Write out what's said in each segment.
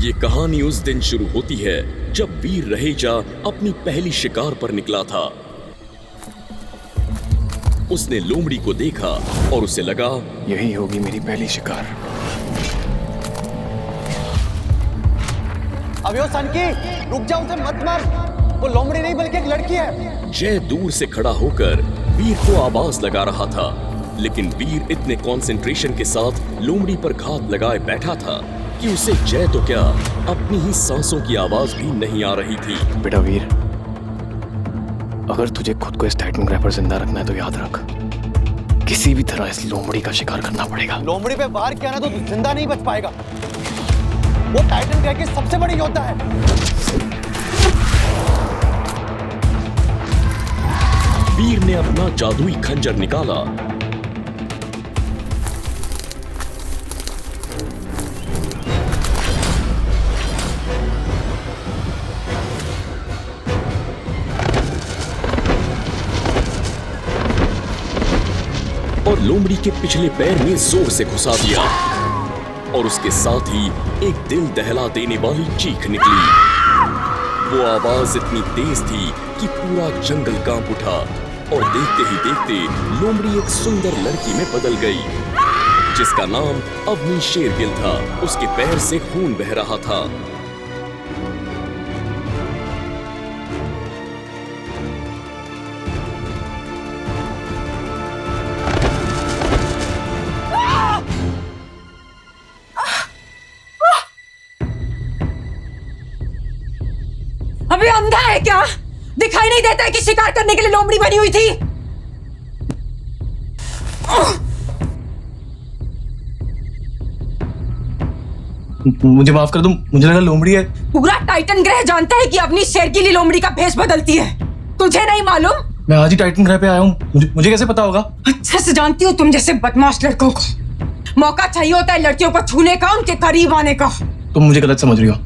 ये कहानी उस दिन शुरू होती है जब वीर रहेजा अपनी पहली शिकार पर निकला था। उसने लोमड़ी को देखा और उसे लगा यही होगी मेरी पहली शिकार। अबे सनकी, रुक जा, उसे मत मार। वो लोमड़ी नहीं बल्कि एक लड़की है। जय दूर से खड़ा होकर वीर को आवाज लगा रहा था, लेकिन वीर इतने कंसंट्रेशन के साथ लोमड़ी पर घात लगाए बैठा था कि उसे जय तो क्या अपनी ही सांसों की आवाज भी नहीं आ रही थी। बेटा वीर, अगर तुझे खुद को इस टाइटन ग्रैपर जिंदा रखना है तो याद रख, किसी भी तरह इस लोमड़ी का शिकार करना पड़ेगा। लोमड़ी पे वार किया ना तो जिंदा नहीं बच पाएगा। वो टाइटन ग्रह की सबसे बड़ी योद्धा है। वीर ने अपना जादुई खंजर निकाला और लोमड़ी के पिछले पैर में जोर से घुसा दिया और उसके साथ ही एक दिल दहला देने वाली चीख निकली। वो आवाज इतनी तेज थी कि पूरा जंगल कांप उठा और देखते ही देखते लोमड़ी एक सुंदर लड़की में बदल गई जिसका नाम अवनी शेरगिल था। उसके पैर से खून बह रहा था। अबे अंधा है क्या? दिखाई नहीं देता है कि शिकार करने के लिए लोमड़ी बनी हुई थी? मुझे माफ कर दो, मुझे लगा लोमड़ी है। पूरा टाइटन ग्रह जानता है कि अपनी शेरगिली लोमड़ी का भेष बदलती है। तुझे नहीं मालूम? मैं आज ही टाइटन ग्रह पे आया हूँ, मुझे कैसे पता होगा? अच्छे से जानती हूँ तुम जैसे बदमाश लड़कों को मौका चाहिए होता है लड़कियों को छूने का, उनके करीब आने का। तुम मुझे गलत समझ रही हो।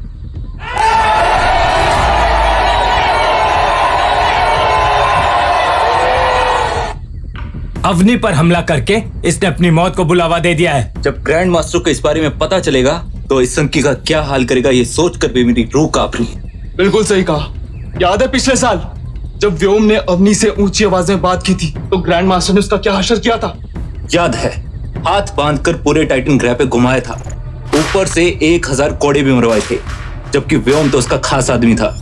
अवनी पर हमला करके इसने अपनी मौत को बुलावा दे दिया है। जब ग्रैंड मास्टर को इस बारे में पता चलेगा तो इस संकी का क्या हाल करेगा, ये सोचकर भी मेरी रूह कांप रही है। बिल्कुल सही कहा। याद है पिछले साल जब व्योम ने अवनी से ऊंची आवाज में बात की थी तो ग्रैंड मास्टर ने उसका क्या हशर किया था? याद है, हाथ बांधकर पूरे टाइटन ग्रह पे घुमाया था। ऊपर से 1000 कोड़े भी मरवाए थे, जबकि व्योम तो उसका खास आदमी था।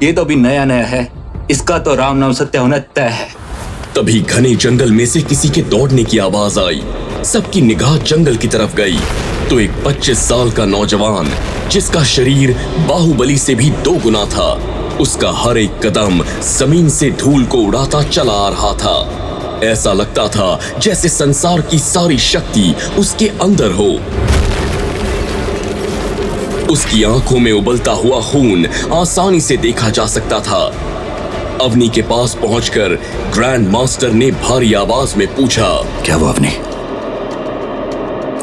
ये तो अभी नया नया है, इसका तो राम नाम सत्य होना तय है। तभी घने जंगल में से किसी के दौड़ने की आवाज आई। सबकी निगाह जंगल की तरफ गई तो एक 25 साल का नौजवान जिसका शरीर बाहुबली से भी 2 गुना था, उसका हर एक कदम जमीन से धूल को उड़ाता चला आ रहा था। ऐसा लगता था जैसे संसार की सारी शक्ति उसके अंदर हो। उसकी आंखों में उबलता हुआ खून आसानी से देखा जा सकता था। अवनी के पास पहुंचकर ग्रैंड मास्टर ने भारी आवाज में पूछा, क्या वो अवनी?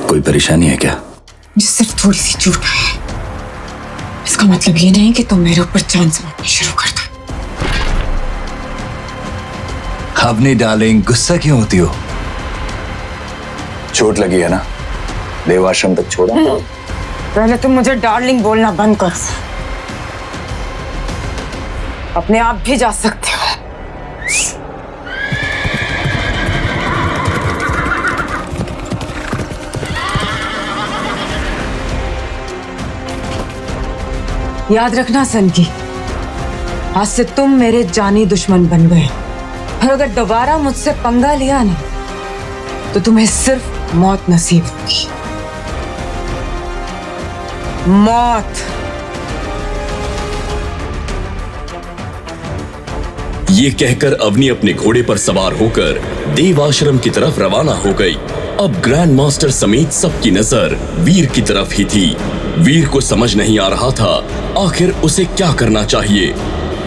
कोई परेशानी है क्या? सिर्फ थोड़ी सी चोट है। इसका मतलब ये नहीं कि तुम मेरे ऊपर जान समझना शुरू कर दो। अवनी डार्लिंग, गुस्सा क्यों होती हो? चोट लगी है ना, देवाश्रम तक छोड़ा। पहले तुम मुझे डार्लिंग बोलना बंद कर। अपने आप भी जा सकते हो। याद रखना सनकी, आज से तुम मेरे जानी दुश्मन बन गए और अगर दोबारा मुझसे पंगा लिया ना तो तुम्हें सिर्फ मौत नसीब होगी। मौत। ये कहकर अवनी अपने घोड़े पर सवार होकर देव आश्रम की तरफ रवाना हो गई। अब ग्रैंड मास्टर समेत सबकी नजर वीर की तरफ ही थी। वीर को समझ नहीं आ रहा था आखिर उसे क्या करना चाहिए।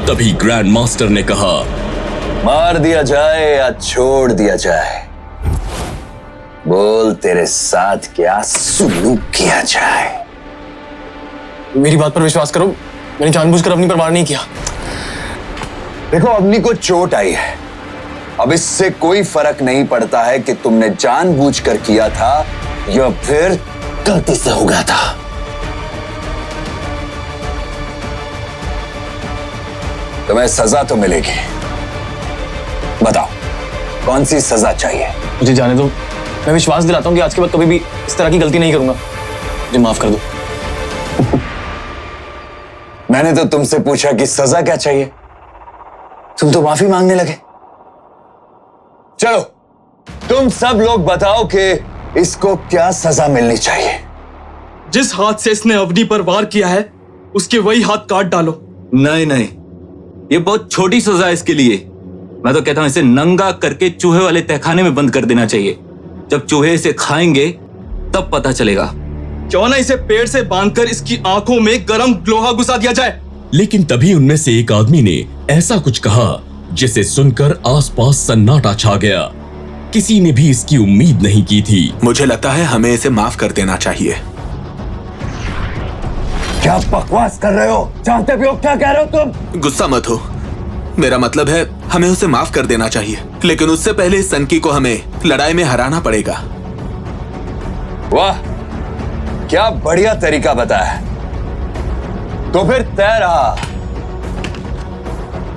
तभी ग्रैंड मास्टर ने कहा, मार दिया जाए या छोड़ दिया जाए, बोल तेरे साथ क्या सुलूक किया जाए। मेरी बात पर विश्वास करो, मैंने जानबूझकर अवनी पर वार नहीं किया। देखो, अवनी को चोट आई है, अब इससे कोई फर्क नहीं पड़ता है कि तुमने जानबूझकर किया था या फिर गलती से हो गया था। तुम्हें सजा तो मिलेगी। बताओ कौन सी सजा चाहिए? मुझे जाने दो। मैं विश्वास दिलाता हूँ कि आज के बाद कभी भी इस तरह की गलती नहीं करूंगा। मुझे माफ कर दो। मैंने तो तुमसे पूछा कि सजा क्या चाहिए, तुम तो माफी मांगने लगे। चलो तुम सब लोग बताओ कि इसको क्या सजा मिलनी चाहिए। जिस हाथ से इसने अवनी पर वार किया है उसके वही हाथ काट डालो। नहीं नहीं, ये बहुत छोटी सजा है इसके लिए। मैं तो कहता हूं इसे नंगा करके चूहे वाले तहखाने में बंद कर देना चाहिए। जब चूहे इसे खाएंगे तब पता चलेगा। क्यों ना इसे पेड़ से बांधकर इसकी आंखों में गरम लोहा घुसा दिया जाए। लेकिन तभी उनमें से एक आदमी ने ऐसा कुछ कहा जिसे सुनकर आसपास सन्नाटा छा गया। किसी ने भी इसकी उम्मीद नहीं की थी। मुझे लगता है हमें इसे माफ कर देना चाहिए। क्या बकवास कर रहे हो? जानते भी हो क्या कह रहे हो तुम? गुस्सा मत हो, मेरा मतलब है हमें उसे माफ कर देना चाहिए, लेकिन उससे पहले इस सनकी को हमें लड़ाई में हराना पड़ेगा। वाह, क्या बढ़िया तरीका बताया। तो फिर तय रहा,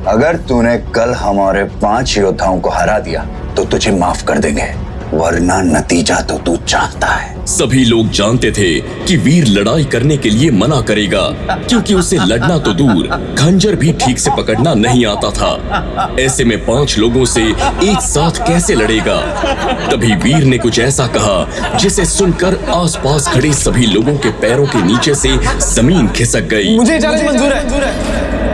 अगर तूने कल हमारे 5 योद्धाओं को हरा दिया तो तुझे माफ कर देंगे, वरना नतीजा तो तू जानता है। सभी लोग जानते थे कि वीर लड़ाई करने के लिए मना करेगा, क्योंकि उसे लड़ना तो दूर खंजर भी ठीक से पकड़ना नहीं आता था। ऐसे में 5 लोगों से एक साथ कैसे लड़ेगा? तभी वीर ने कुछ ऐसा कहा जिसे सुनकर आसपास खड़े सभी लोगों के पैरों के नीचे से जमीन खिसक गई। मुझे इजाजत मंजूर है।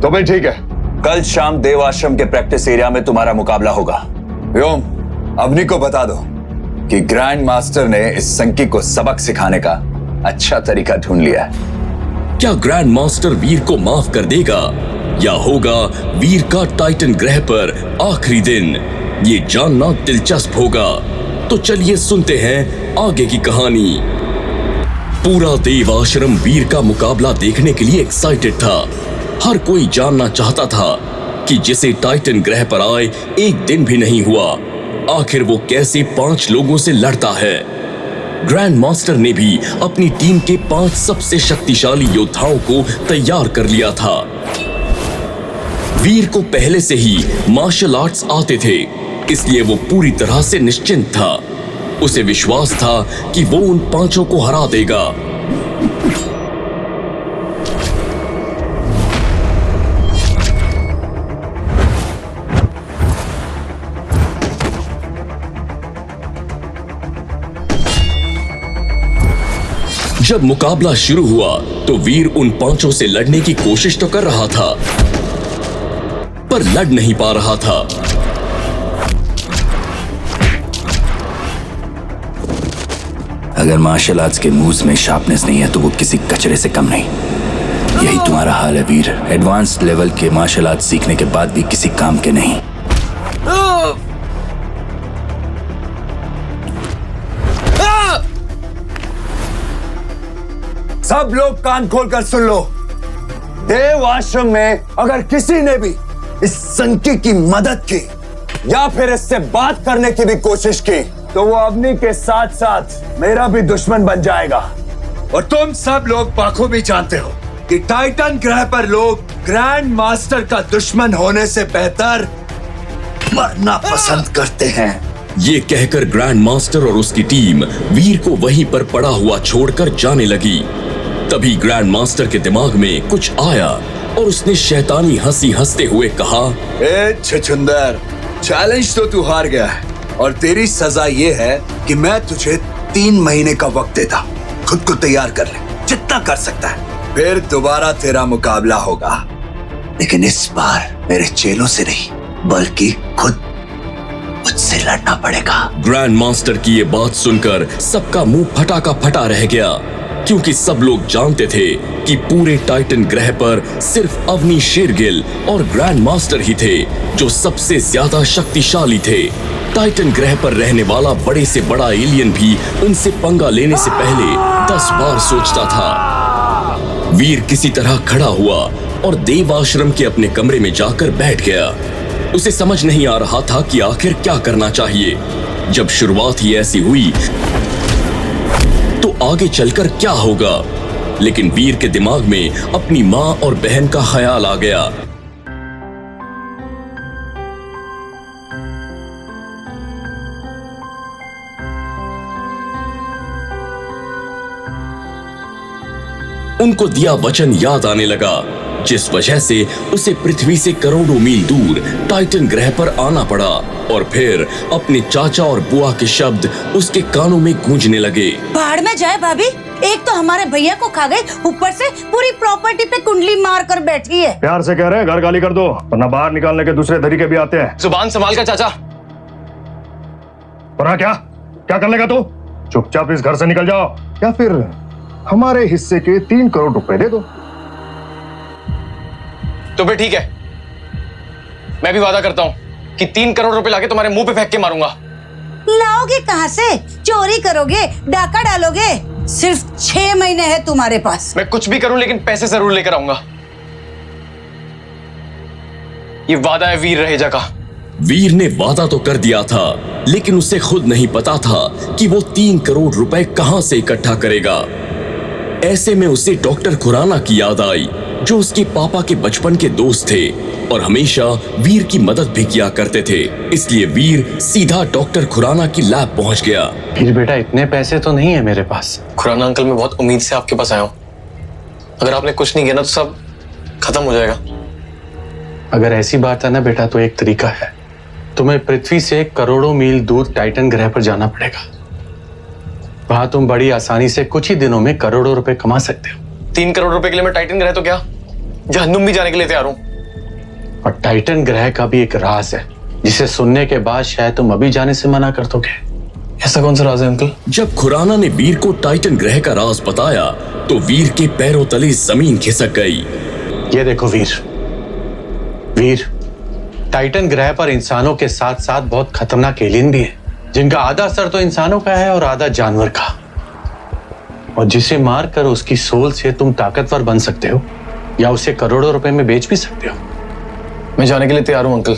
तो भाई ठीक है, कल शाम देव आश्रम के प्रैक्टिस एरिया में तुम्हारा मुकाबला होगा। व्योम, अवनी को बता दो कि ग्रैंड मास्टर ने इस संकी को सबक सिखाने का अच्छा तरीका ढूंढ लिया है। क्या ग्रैंड मास्टर वीर को माफ कर देगा या होगा वीर का टाइटन ग्रह पर आखिरी दिन? ये जानना दिलचस्प होगा। तो चलिए सुनते हैं आगे की कहानी। पूरा देव आश्रम वीर का मुकाबला देखने के लिए एक्साइटेड था। हर कोई जानना चाहता था कि जिसे टाइटन ग्रह पर आए 1 दिन भी नहीं हुआ, आखिर वो कैसे 5 लोगों से लड़ता है। ग्रैंड मास्टर ने भी अपनी टीम के 5 सबसे शक्तिशाली योद्धाओं को तैयार कर लिया था। वीर को पहले से ही मार्शल आर्ट्स आते थे, इसलिए वो पूरी तरह से निश्चिंत था। उसे विश्वास था कि वो उन 5 को हरा देगा। जब मुकाबला शुरू हुआ तो वीर उन 5 से लड़ने की कोशिश तो कर रहा था, पर लड़ नहीं पा रहा था। अगर मार्शल आर्ट्स के मूव्स में शार्पनेस नहीं है तो वो किसी कचरे से कम नहीं। यही तुम्हारा हाल है वीर। एडवांस लेवल के मार्शल आर्ट्स सीखने के बाद भी किसी काम के नहीं। सब लोग कान खोलकर सुन लो। देव आश्रम में अगर किसी ने भी इस संकी की मदद की या फिर इससे बात करने की भी कोशिश की तो वो अवनी के साथ साथ मेरा भी दुश्मन बन जाएगा। और तुम सब लोग बखूबी जानते हो कि टाइटन ग्रह पर लोग ग्रैंड मास्टर का दुश्मन होने से बेहतर मरना पसंद करते हैं। ये कहकर ग्रैंड मास्टर और उसकी टीम वीर को वहीं पर पड़ा हुआ छोड़कर जाने लगी। तभी ग्रैंड मास्टर के दिमाग में कुछ आया और उसने शैतानी हंसी हंसते हुए कहा, ए छछुंदर, चैलेंज तो तू हार गया है और तेरी सजा ये है कि मैं तुझे 3 महीने का वक्त देता। खुद को तैयार कर ले, जितना कर सकता है, फिर दोबारा तेरा मुकाबला होगा। लेकिन इस बार मेरे चेलों से नहीं बल्कि खुद मुझसे लड़ना पड़ेगा। ग्रैंड मास्टर की ये बात सुनकर सबका मुंह फटा का फटा रह गया, क्योंकि सब लोग जानते थे कि पूरे टाइटन ग्रह पर सिर्फ अवनी शेरगिल और ग्रैंड मास्टर ही थे जो सबसे ज्यादा शक्तिशाली थे। टाइटन ग्रह पर रहने वाला बड़े से बड़ा एलियन भी उनसे पंगा लेने से पहले 10 बार सोचता था। वीर किसी तरह खड़ा हुआ और देव आश्रम के अपने कमरे में जाकर बैठ गया। उसे समझ नहीं आ रहा था कि आखिर क्या करना चाहिए। जब शुरुआत ही ऐसी हुई तो आगे चलकर क्या होगा? लेकिन वीर के दिमाग में अपनी मां और बहन का ख्याल आ गया। उनको दिया वचन याद आने लगा, जिस वजह से उसे पृथ्वी से करोड़ों मील दूर टाइटन ग्रह पर आना पड़ा। और फिर अपने चाचा और बुआ के शब्द उसके कानों में गूंजने लगे। पहाड़ में जाए भाभी, एक तो हमारे भैया को खा गई, ऊपर से पूरी प्रॉपर्टी पे कुंडली मार कर बैठी है। प्यार से कह रहे हैं घर गाली कर दो, वरना बाहर निकालने के दूसरे तरीके भी आते हैं। जुबान संभाल कर चाचा। वरना क्या क्या कर लेगा तू? चुपचाप इस घर से निकल जाओ, या फिर हमारे हिस्से के 3 करोड़ रुपए दे दो। तो फिर ठीक है, मैं भी वादा करता हूँ कि 3 करोड़ रुपए लाके तुम्हारे मुंह पे फेंक के मारूंगा। लाओगे कहाँ से? चोरी करोगे, डाका डालोगे? सिर्फ 6 महीने है तुम्हारे पास। मैं कुछ भी करूं लेकिन पैसे जरूर लेकर आऊंगा। ये वादा है वीर रहेजा का। वीर ने वादा तो कर दिया था, लेकिन उसे खुद नहीं पता था कि वो 3 करोड़ रुपए कहां से इकट्ठा करेगा। ऐसे में उसे डॉक्टर खुराना की याद आई, जो उसके पापा के बचपन के दोस्त थे और हमेशा वीर की मदद भी किया करते थे। इसलिए वीर सीधा डॉक्टर खुराना की लैब पहुंच गया। फिर बेटा इतने पैसे तो नहीं है मेरे पास। खुराना अंकल, मैं बहुत उम्मीद से आपके पास आया हूं। अगर आपने कुछ नहीं किया ना तो सब खत्म हो जाएगा। अगर ऐसी बात है ना बेटा, तो एक तरीका है, तुम्हें पृथ्वी से करोड़ों मील दूर टाइटन ग्रह पर जाना पड़ेगा। वहां तुम बड़ी आसानी से कुछ ही दिनों में करोड़ों रुपए कमा सकते हो। 3 करोड़ रुपए के लिए मैं टाइटन ग्रह तो क्या, जहन्नुम भी जाने के लिए तैयार हूं। और टाइटन ग्रह का भी एक राज है, जिसे सुनने के बाद शायद तुम अभी जाने से मना कर दोगे। ऐसा कौन सा राज है अंकल? जब खुराना ने वीर को टाइटन ग्रह का राज बताया तो वीर के पैरों तले जमीन खिसक गई। ये देखो वीर, टाइटन ग्रह पर इंसानों के साथ साथ बहुत खतरनाक एलियन भी है, जिनका आधा सर तो इंसानों का है और आधा जानवर का, और जिसे मारकर उसकी सोल से तुम ताकतवर बन सकते हो या उसे करोड़ों रुपए में बेच भी सकते हो। मैं जाने के लिए तैयार हूं अंकल,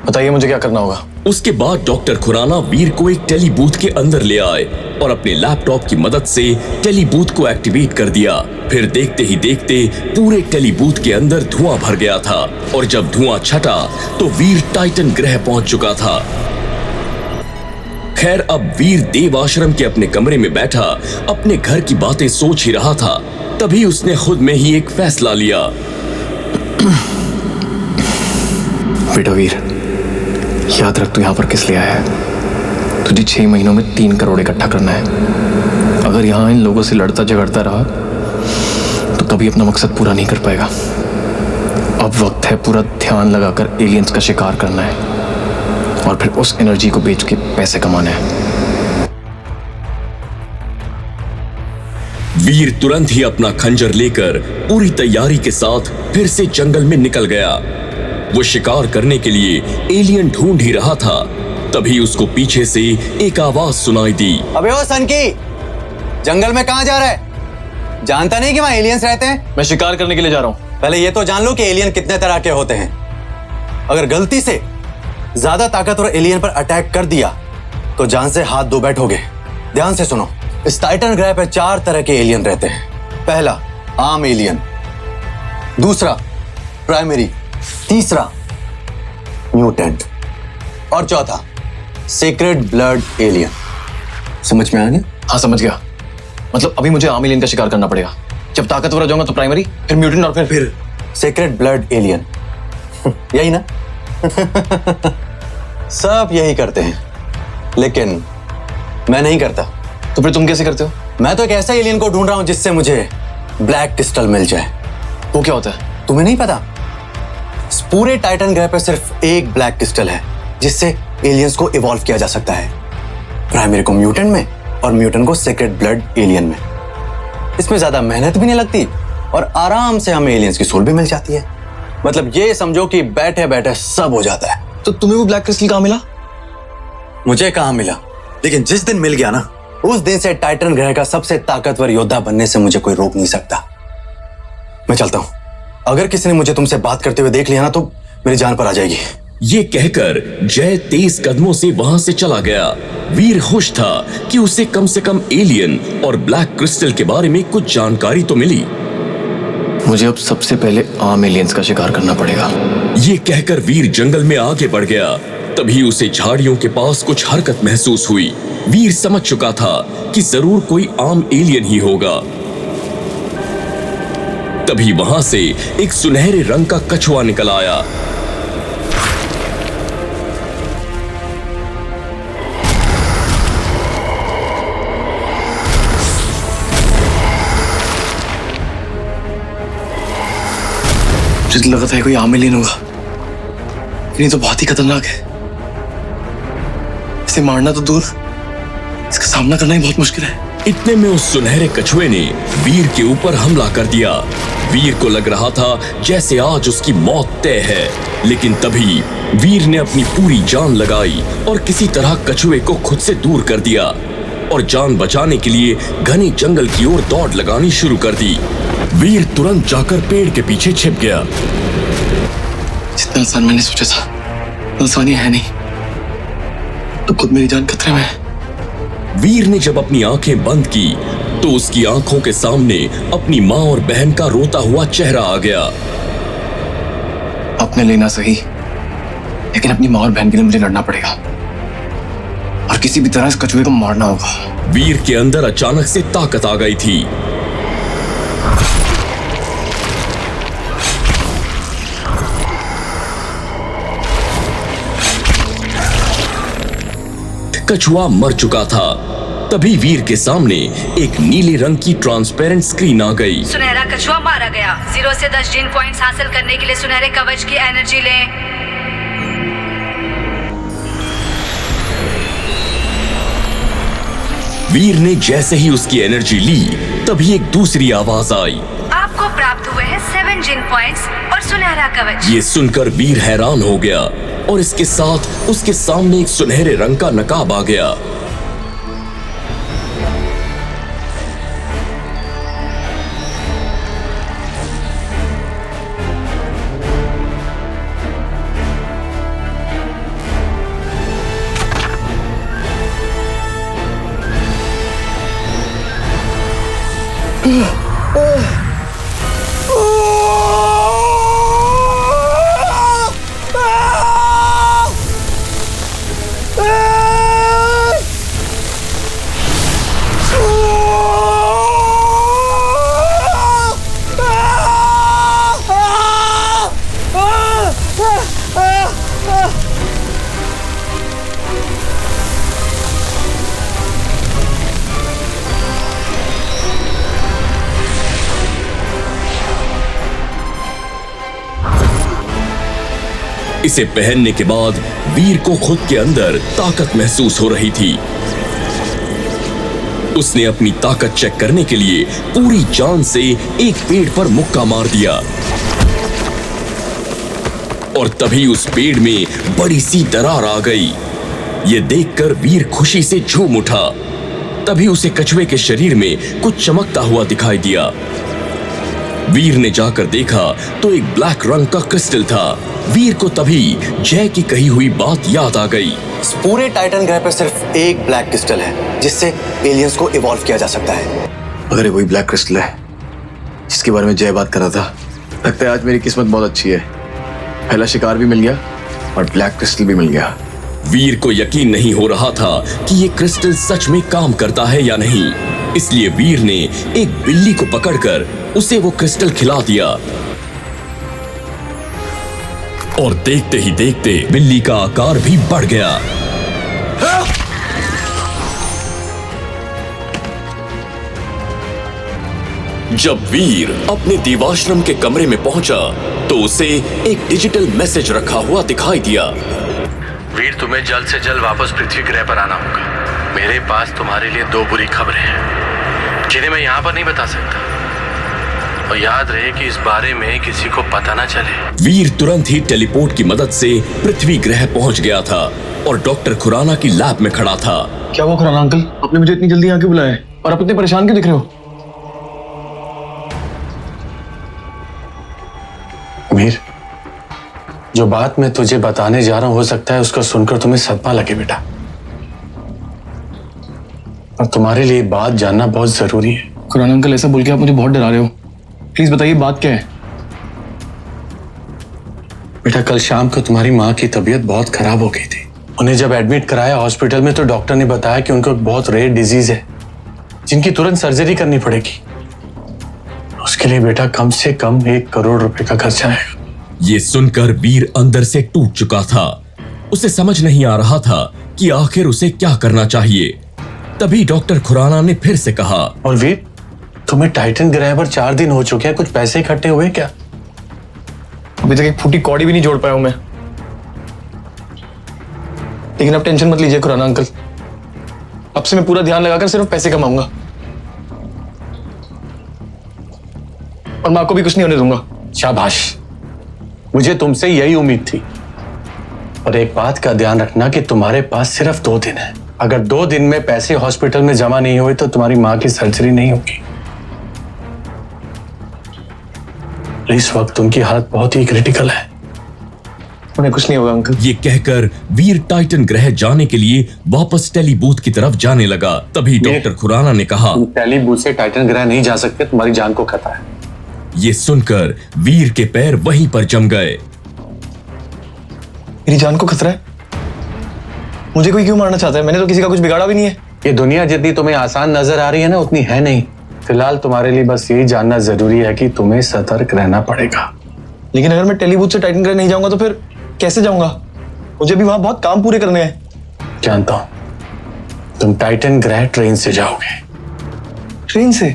बताइए मुझे क्या करना होगा। उसके बाद डॉक्टर खुराना वीर को एक टेलीबूथ के अंदर ले आए और अपने लैपटॉप की मदद से टेलीबूथ को एक्टिवेट कर दिया। फिर देखते ही देखते पूरे टेलीबूथ के अंदर धुआं भर गया था, और जब धुआं छटा तो वीर टाइटन ग्रह पहुंच चुका था। खैर, अब वीर देव आश्रम के अपने कमरे में बैठा अपने घर की बातें सोच ही रहा था। तभी उसने खुद में ही एक फैसला लिया। बेटा वीर, याद रख तू यहाँ पर किस लिए आया है। तुझे 6 महीनों में 3 करोड़ इकट्ठा करना है। अगर यहाँ इन लोगों से लड़ता झगड़ता रहा तो कभी अपना मकसद पूरा नहीं कर पाएगा। अब वक्त है पूरा ध्यान लगाकर एलियंस का शिकार करना है और फिर उस एनर्जी को बेच के पैसे कमाना है। वीर तुरंत ही अपना खंजर लेकर पूरी तैयारी के साथ फिर से जंगल में निकल गया। वो शिकार करने के लिए एलियन ढूंढ ही रहा था, तभी उसको पीछे से एक आवाज सुनाई दी। अबे ओ सनकी, जंगल में कहां जा रहा है? जानता नहीं कि वहां एलियंस रहते हैं? मैं शिकार करने के लिए जा रहा हूं। पहले ये तो जान लो कि एलियन कितने तरह के होते हैं। अगर गलती से ज्यादा ताकतवर एलियन पर अटैक कर दिया तो जान से हाथ धो बैठोगे। ध्यान से सुनो, इस टाइटन ग्रह पर 4 तरह के एलियन रहते हैं। पहला आम एलियन, दूसरा प्राइमरी, तीसरा म्यूटेंट और चौथा सीक्रेट ब्लड एलियन। समझ में आ गया? हाँ समझ गया। मतलब अभी मुझे आम एलियन का शिकार करना पड़ेगा। जब ताकतवर हो जाऊंगा तो प्राइमरी, फिर म्यूटेंट और फिर सीक्रेट ब्लड एलियन। यही ना? सब यही करते हैं, लेकिन मैं नहीं करता। तो फिर तुम कैसे करते हो? मैं तो एक ऐसा एलियन को ढूंढ रहा हूं जिससे मुझे ब्लैक क्रिस्टल मिल जाए। वो क्या होता है? तुम्हें नहीं पता? इस पूरे टाइटन ग्रह पर सिर्फ एक ब्लैक क्रिस्टल है जिससे एलियंस को इवॉल्व किया जा सकता है। प्राइमरी को म्यूटेंट में और म्यूटेंट को सीक्रेट ब्लड एलियन में। इसमें ज्यादा मेहनत भी नहीं लगती और आराम से हमें एलियंस की सोल भी मिल जाती है। मतलब ये समझो कि बैठे बैठे सब हो जाता है। तो तुम्हें वो ब्लैक क्रिस्टल कहाँ मिला? मुझे कहाँ मिला, लेकिन जिस दिन मिल गया ना, उस दिन से टाइटन ग्रह का सबसे ताकतवर योद्धा बनने से मुझे कोई रोक नहीं सकता। मैं चलता हूं। अगर किसी ने मुझे तुमसे बात करते हुए देख लिया ना तो मेरी जान पर आ जाएगी। ये कहकर जय तेज कदमों से वहां से चला गया। वीर खुश था कि उसे कम से कम एलियन और ब्लैक क्रिस्टल के बारे में कुछ जानकारी तो मिली। मुझे अब सबसे पहले आम एलियंस का शिकार करना पड़ेगा। ये कहकर वीर जंगल में आगे बढ़ गया। तभी उसे झाड़ियों के पास कुछ हरकत महसूस हुई। वीर समझ चुका था कि जरूर कोई आम एलियन ही होगा। तभी वहां से एक सुनहरे रंग का कछुआ निकल आया। मुझे लगा था कोई आम एलियन होगा, लेकिन तो बहुत ही खतरनाक है। इसे मारना तो दूर, इसका सामना करना ही बहुत मुश्किल है। इतने में उस सुनहरे कछुए ने वीर के ऊपर हमला कर दिया। वीर को लग रहा था जैसे आज उसकी मौत तय है, लेकिन तभी वीर ने अपनी पूरी जान लगाई और किसी तरह कछुए को खुद से दूर कर दिया और जान बचाने के लिए घने जंगल की ओर दौड़ लगानी शुरू कर दी। वीर तुरंत जाकर पेड़ के पीछे छिप गया। जितना आसान मैंने सोचा था, आसानी है नहीं। तो खुद मेरी जान खतरे में है। वीर ने जब अपनी आंखें बंद की तो उसकी आंखों के सामने अपनी माँ और बहन का रोता हुआ चेहरा आ गया। अपने लेना सही, लेकिन अपनी माँ और बहन के लिए मुझे लड़ना पड़ेगा और किसी भी तरह इस कछुए को मारना होगा। वीर के अंदर अचानक से ताकत आ गई थी। कछुआ मर चुका था। तभी वीर के सामने एक नीले रंग की ट्रांसपेरेंट स्क्रीन आ गई। सुनहरा कछुआ मारा गया। 0 से 10 जीन पॉइंट्स हासिल करने के लिए सुनहरे कवच की एनर्जी लें। वीर ने जैसे ही उसकी एनर्जी ली, तभी एक दूसरी आवाज आई। आपको प्राप्त हुए हैं 7 जीन पॉइंट्स और सुनहरा कवच। ये सुनकर वीर हैरान हो गया और इसके साथ उसके सामने एक सुनहरे रंग का नकाब आ गया। इसे पहनने के बाद वीर को खुद के अंदर ताकत महसूस हो रही थी। उसने अपनी ताकत चेक करने के लिए पूरी जान से एक पेड़ पर मुक्का मार दिया और तभी उस पेड़ में बड़ी सी दरार आ गई। यह देखकर वीर खुशी से झूम उठा। तभी उसे कछुए के शरीर में कुछ चमकता हुआ दिखाई दिया। वीर ने जाकर देखा तो एक ब्लैक रंग का क्रिस्टल था। वीर को तभी जय की कही हुई बात याद आ गई। इस पूरे टाइटन ग्रह पर सिर्फ एक ब्लैक क्रिस्टल है जिससे एलियंस को इवॉल्व किया जा सकता है। अगर ये वही ब्लैक क्रिस्टल है जिसके बारे में जय बात कर रहा था, लगता है आज मेरी किस्मत बहुत अच्छी है। पहला शिकार भी मिल गया और ब्लैक क्रिस्टल भी मिल गया। वीर को यकीन नहीं हो रहा था कि ये क्रिस्टल सच में काम करता है या नहीं, इसलिए वीर ने एक बिल्ली को पकड़कर उसे वो क्रिस्टल खिला दिया और देखते ही देखते बिल्ली का आकार भी बढ़ गया। जब वीर अपने देवाश्रम के कमरे में पहुंचा तो उसे एक डिजिटल मैसेज रखा हुआ दिखाई दिया। वीर, तुम्हें जल्द से जल्द वापस पृथ्वी ग्रह पर आना होगा। मेरे पास तुम्हारे लिए 2 बुरी खबरें हैं जिन्हें मैं यहाँ पर नहीं बता सकता, और याद रहे कि इस बारे में किसी को पता ना चले। वीर तुरंत ही टेलीपोर्ट की मदद से पृथ्वी ग्रह पहुंच गया था और डॉक्टर खुराना की लैब में खड़ा था। क्या हुआ खुराना अंकल, आपने मुझे इतनी जल्दी यहाँ क्यों बुलाया और आप इतने परेशान क्यों दिख रहे हो? वीर, जो बात मैं तुझे बताने जा रहा हूं हो सकता है उसको सुनकर तुम्हें सदमा लगे बेटा, और तुम्हारे लिए बात जानना बहुत जरूरी है। खुराना अंकल, ऐसा बोल के आप मुझे बहुत डरा रहे हो। प्लीज बताइए बात क्या है। बेटा, कल शाम को तुम्हारी माँ की तबीयत बहुत खराब हो गई थी। उन्हें जब एडमिट कराया हॉस्पिटल में तो डॉक्टर ने बताया कि उनको एक बहुत रेयर डिजीज है जिनकी तुरंत सर्जरी करनी पड़ेगी। उसके लिए बेटा कम से कम 1 करोड़ रुपए का खर्चा है। ये सुनकर वीर अंदर से टूट चुका था। उसे समझ नहीं आ रहा था कि आखिर उसे क्या करना चाहिए। तभी डॉक्टर खुराना ने फिर से कहा, और वीर, तुम्हें टाइटन ग्रह पर 4 दिन हो चुके हैं, कुछ पैसे इकट्ठे हुए क्या? अभी तक एक फूटी कौड़ी भी नहीं जोड़ पाया हूं मैं। लेकिन अब टेंशन मत लीजिए खुराना अंकल, अब से मैं पूरा ध्यान लगाकर सिर्फ पैसे कमाऊंगा और मां को भी कुछ नहीं होने दूंगा। शाबाश, मुझे तुमसे यही उम्मीद थी। और एक बात का ध्यान रखना कि तुम्हारे पास सिर्फ 2 दिन है। अगर 2 दिन में पैसे हॉस्पिटल में जमा नहीं हुए तो तुम्हारी मां की सर्जरी नहीं होगी। इस वक्त उनकी हालत बहुत ही क्रिटिकल है। उन्हें कुछ नहीं होगा अंकल। ये कहकर वीर टाइटन ग्रह जाने के लिए वापस टेली बूथ की तरफ जाने लगा। तभी डॉक्टर खुराना ने कहा, टेली बूथ से टाइटन ग्रह नहीं जा सकते, तुम्हारी जान को खतरा है। ये सुनकर वीर के पैर वहीं पर जम गए। मेरी जान को खतरा है? मुझे कोई क्यों मारना चाहता है? मैंने तो किसी का कुछ बिगाड़ा भी नहीं है। ये दुनिया जितनी तुम्हें आसान नजर आ रही है ना, उतनी है नहीं। फिलहाल तुम्हारे लिए बस यही जानना जरूरी है कि तुम्हें सतर्क रहना पड़ेगा। लेकिन अगर मैं टेली बूथ से टाइटन ग्रह नहीं जाऊंगा तो फिर कैसे जाऊंगा? मुझे भी वहां बहुत काम पूरे करने हैं। जानता हूं, तुम टाइटन ग्रह ट्रेन से जाओगे। ट्रेन से?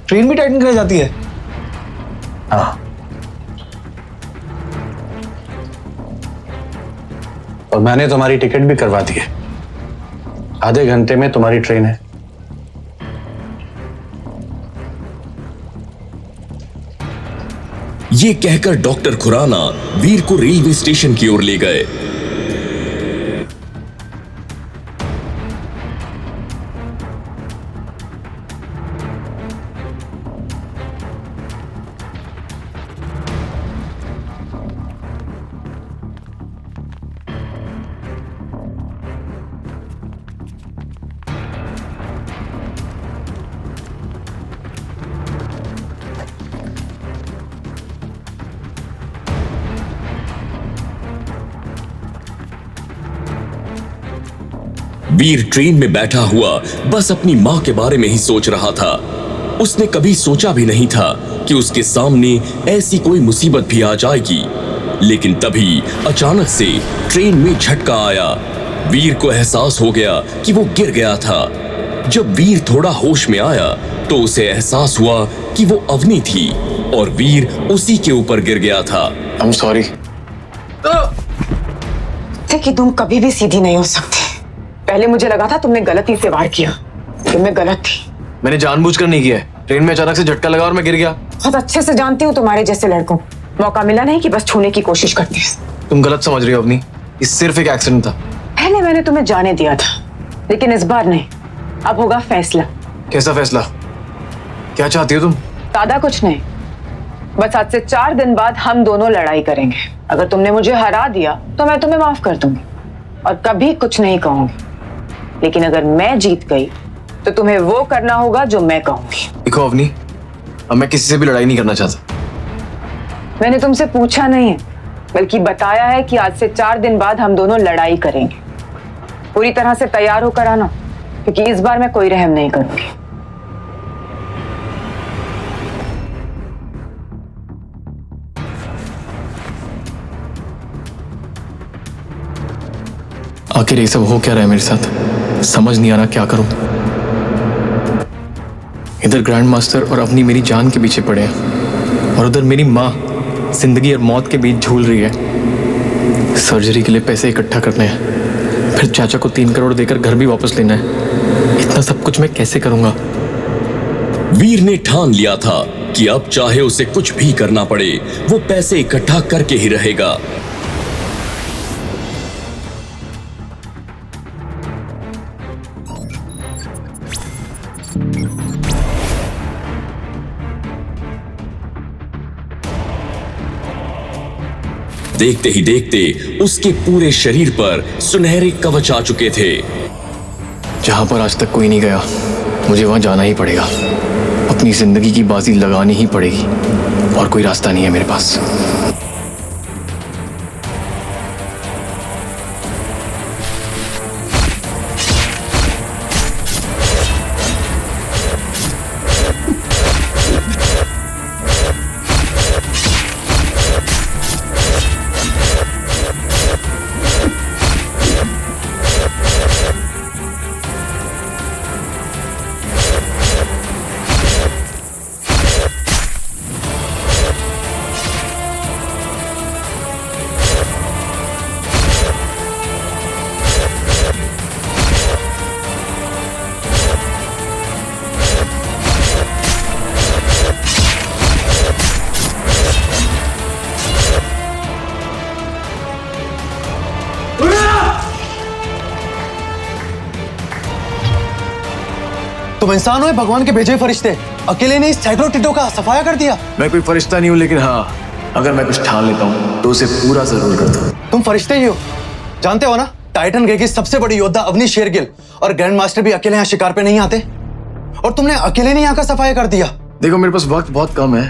ट्रेन भी टाइटन ग्रह जाती है? हाँ, और मैंने तुम्हारी टिकट भी करवा दी है। आधे घंटे में तुम्हारी ट्रेन है। ये कहकर डॉक्टर खुराना वीर को रेलवे स्टेशन की ओर ले गए। वीर ट्रेन में बैठा हुआ बस अपनी मां के बारे में ही सोच रहा था। उसने कभी सोचा भी नहीं था कि उसके सामने ऐसी कोई मुसीबत भी आ जाएगी। लेकिन तभी अचानक से ट्रेन में झटका आया। वीर को एहसास हो गया कि वो गिर गया था। जब वीर थोड़ा होश में आया तो उसे एहसास हुआ कि वो अवनी थी और वीर उसी के ऊपर गिर गया था। I'm sorry। कि तुम कभी भी सीधी नहीं हो सकती। पहले मुझे लगा था तुमने गलती से वार किया, लेकिन मैं गलत थी। मैंने जानबूझकर नहीं किया है। ट्रेन में अचानक से झटका लगा और मैं गिर गया। बहुत अच्छे से जानती हूँ तुम्हारे जैसे लड़कों, मौका मिला नहीं कि बस छूने की कोशिश करते हैं। तुम गलत समझ रही हो अवनी, ये सिर्फ एक एक्सीडेंट था। पहले मैंने तुम्हें जाने दिया था, लेकिन इस बार नहीं। अब होगा फैसला। कैसा फैसला? क्या चाहती हो तुम? ज्यादा कुछ नहीं, बस आज से 4 दिन बाद हम दोनों लड़ाई करेंगे। अगर तुमने मुझे हरा दिया तो मैं तुम्हें माफ कर दूंगी और कभी कुछ नहीं कहूंगी। लेकिन अगर मैं जीत गई तो तुम्हें वो करना होगा जो मैं कहूंगी। देखो अवनी, अब मैं किसी से भी लड़ाई नहीं करना चाहता। मैंने तुमसे पूछा नहीं है, बल्कि बताया है कि आज से 4 दिन बाद हम दोनों लड़ाई करेंगे। पूरी तरह से तैयार होकर आना, क्योंकि इस बार मैं कोई रहम नहीं करूंगी। आखिर ये सब हो क्या रहा है मेरे साथ? समझ नहीं आ रहा क्या करूं। इधर ग्रैंड मास्टर और अवनी मेरी जान के पीछे पड़े हैं और उधर मेरी माँ जिंदगी और मौत के बीच झूल रही है। सर्जरी के लिए पैसे इकट्ठा करने हैं, फिर चाचा को 3 करोड़ देकर घर भी वापस लेना है। इतना सब कुछ मैं कैसे करूंगा? वीर ने ठान लिया था कि अब चाहे उसे कुछ भी करना पड़े, वो पैसे इकट्ठा करके ही रहेगा। देखते ही देखते उसके पूरे शरीर पर सुनहरे कवच आ चुके थे। जहां पर आज तक कोई नहीं गया, मुझे वहां जाना ही पड़ेगा। अपनी जिंदगी की बाजी लगानी ही पड़ेगी और कोई रास्ता नहीं है मेरे पास। तुम इंसान हो या भगवान के भेजे हुए फरिश्ते? अकेले ने इस सैकड़ों टिड्डों का सफाया कर दिया। मैं कोई फरिश्ता नहीं हूं, लेकिन हाँ, अगर मैं कुछ ठान लेता हूं तो उसे पूरा जरूर करता हूं। तुम फरिश्ते ही हो। जानते हो ना, टाइटन ग्रे की सबसे बड़ी योद्धा अवनी शेरगिल और ग्रैंड मास्टर भी अकेले यहाँ शिकार पे नहीं आते, और तुमने अकेले नहीं यहाँ का सफाया कर दिया। देखो, मेरे पास वक्त बहुत कम है।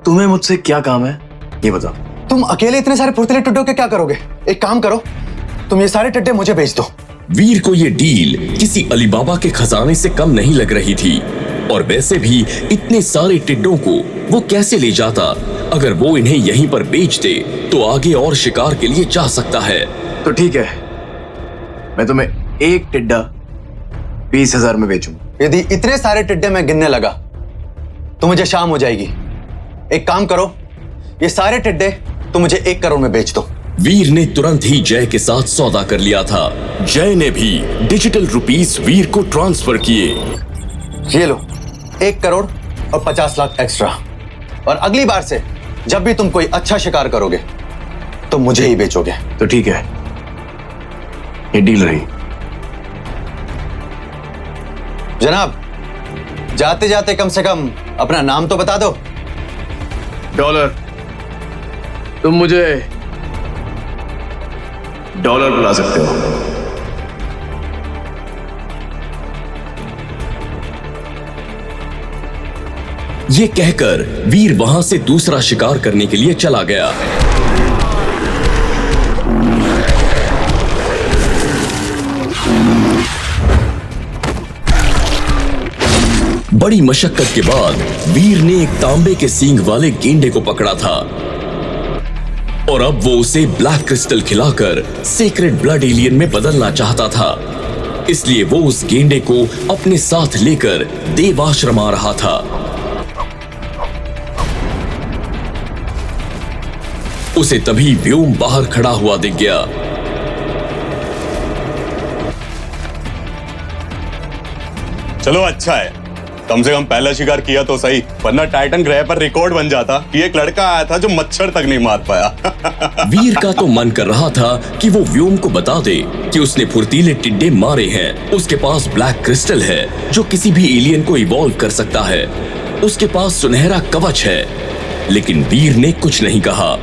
तुम्हें मुझसे क्या काम है ये बताओ। तुम अकेले इतने सारे फुर्तीले टिड्डों के क्या करोगे? एक काम करो, तुम ये सारे टिड्डे मुझे बेच दो। वीर को ये डील किसी अलीबाबा के खजाने से कम नहीं लग रही थी, और वैसे भी इतने सारे टिड्डों को वो कैसे ले जाता? अगर वो इन्हें यहीं पर बेच दे तो आगे और शिकार के लिए जा सकता है। तो ठीक है, मैं तुम्हें एक टिड्डा 20,000 में बेचूंगा। यदि इतने सारे टिड्डे मैं गिनने लगा तो मुझे शाम हो जाएगी। एक काम करो, ये सारे टिड्डे तुम मुझे 1 करोड़ में बेच दो। वीर ने तुरंत ही जय के साथ सौदा कर लिया था। जय ने भी डिजिटल रुपीस वीर को ट्रांसफर किए। ये लो, 1 करोड़ और 50 लाख एक्स्ट्रा। और अगली बार से जब भी तुम कोई अच्छा शिकार करोगे तो मुझे ही बेचोगे। तो ठीक है, ये डील रही। जनाब, जाते जाते कम से कम अपना नाम तो बता दो। डॉलर, तुम मुझे डॉलर बुला सकते हो। ये कहकर वीर वहां से दूसरा शिकार करने के लिए चला गया। बड़ी मशक्कत के बाद वीर ने एक तांबे के सींग वाले गेंडे को पकड़ा था, और अब वो उसे ब्लैक क्रिस्टल खिलाकर सीक्रेट ब्लड एलियन में बदलना चाहता था। इसलिए वो उस गेंडे को अपने साथ लेकर देवाश्रम आ रहा था। उसे तभी व्योम बाहर खड़ा हुआ दिख गया। चलो अच्छा है, कम से कम पहला शिकार किया तो सही, वरना टाइटन ग्रह पर रिकॉर्ड बन जाता कि एक लड़का आया था जो मच्छर तक नहीं मार पाया। वीर का तो मन कर रहा था कि वो व्योम को बता दे कि उसने फुर्तीले टिड्डे मारे हैं। उसके पास ब्लैक क्रिस्टल है जो किसी भी एलियन को इवॉल्व कर सकता है। उसके पास सुनहरा कवच है, लेकिन वीर ने कुछ नहीं कहा।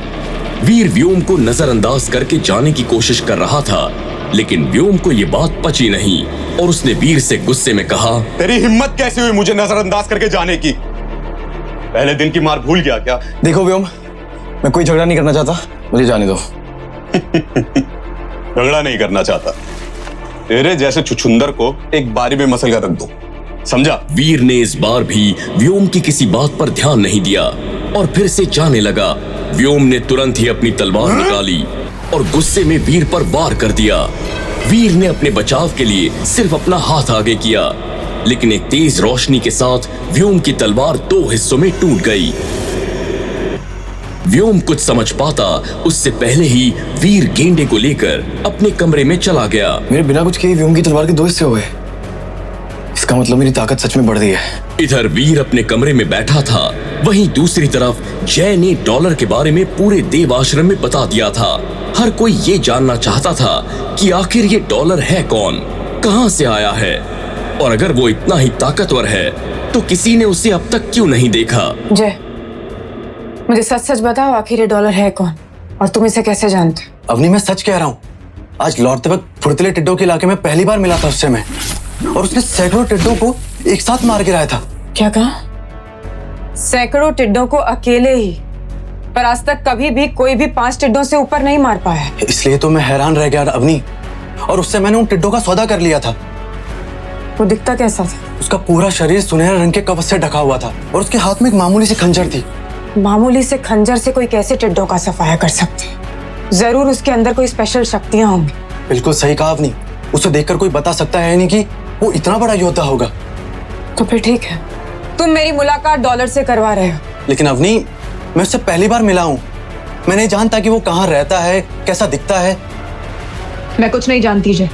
वीर व्योम को नजरअंदाज करके जाने की कोशिश कर रहा था, लेकिन व्योम को ये बात पची नहीं और उसने वीर से गुस्से में कहा, तेरी हिम्मत कैसे हुई मुझे नजरअंदाज करके जाने की? पहले दिन की मार भूल गया क्या? देखो व्योम, मैं कोई झगड़ा नहीं करना चाहता, मुझे जाने दो। झगड़ा नहीं करना चाहता? तेरे जैसे छुछुंदर को एक बारी में मसल कर रख दो, समझा? वीर ने इस बार भी व्योम की किसी बात पर ध्यान नहीं दिया और फिर से जाने लगा। व्योम ने तुरंत ही अपनी तलवार निकाली और गुस्से में वीर पर वार कर दिया। वीर ने अपने बचाव के लिए सिर्फ अपना हाथ आगे किया, लेकिन एक तेज रोशनी के साथ व्योम की तलवार 2 हिस्सों में टूट गई। व्योम कुछ समझ पाता उससे पहले ही वीर गेंडे को लेकर अपने कमरे में चला गया। मेरे बिना कुछ किए व्योम की तलवार के 2 हिस्से हो गए। इसका मतलब मेरी ताकत सच में बढ़ गई है। इधर वीर अपने कमरे में बैठा था, वहीं दूसरी तरफ जय ने डॉलर के बारे में पूरे देव आश्रम में बता दिया था। हर कोई ये जानना चाहता था कि आखिर ये डॉलर है कौन, कहां से आया है, और अगर वो इतना ही ताकतवर है तो किसी ने उसे अब तक क्यों नहीं देखा। जय, मुझे सच सच बताओ, आखिर ये डॉलर है कौन? और तुम इसे कैसे जानते? अवनी मैं सच कह रहा हूँ, आज लौटते वक्त फुर्तीले टिड्डों के इलाके में पहली बार मिला था उससे मैं, और उसने सैकड़ों टिड्डों को एक साथ मार गिराया था। क्या कहा? सैकड़ों टिड्डों को अकेले ही, पर आज तक कभी भी कोई भी 5 टिड्डों से ऊपर नहीं मार पाया। इसलिए तो मैं हैरान रह गया अवनी, और उससे मैंने उन टिड्डों का सौदा कर लिया था। वो दिखता कैसा था? उसका पूरा शरीर सुनहरे रंग के कवच से ढका हुआ था और उसके हाथ में एक मामूली सी खंजर थी। मामूली से खंजर से कोई कैसे टिड्डों का सफाया कर सकते? जरूर उसके अंदर कोई स्पेशल शक्तियां होंगी। बिल्कुल सही कहा आपने, उसे देखकर कोई बता सकता है नहीं कि वो इतना बड़ा योद्धा होगा। तो फिर ठीक है, तुम मेरी मुलाकात डॉलर से करवा रहे हो। लेकिन अवनी, मैं उससे पहली बार मिला हूँ, मैं नहीं जानता कि वो कहाँ रहता है, कैसा दिखता है। मैं कुछ नहीं जानती जय।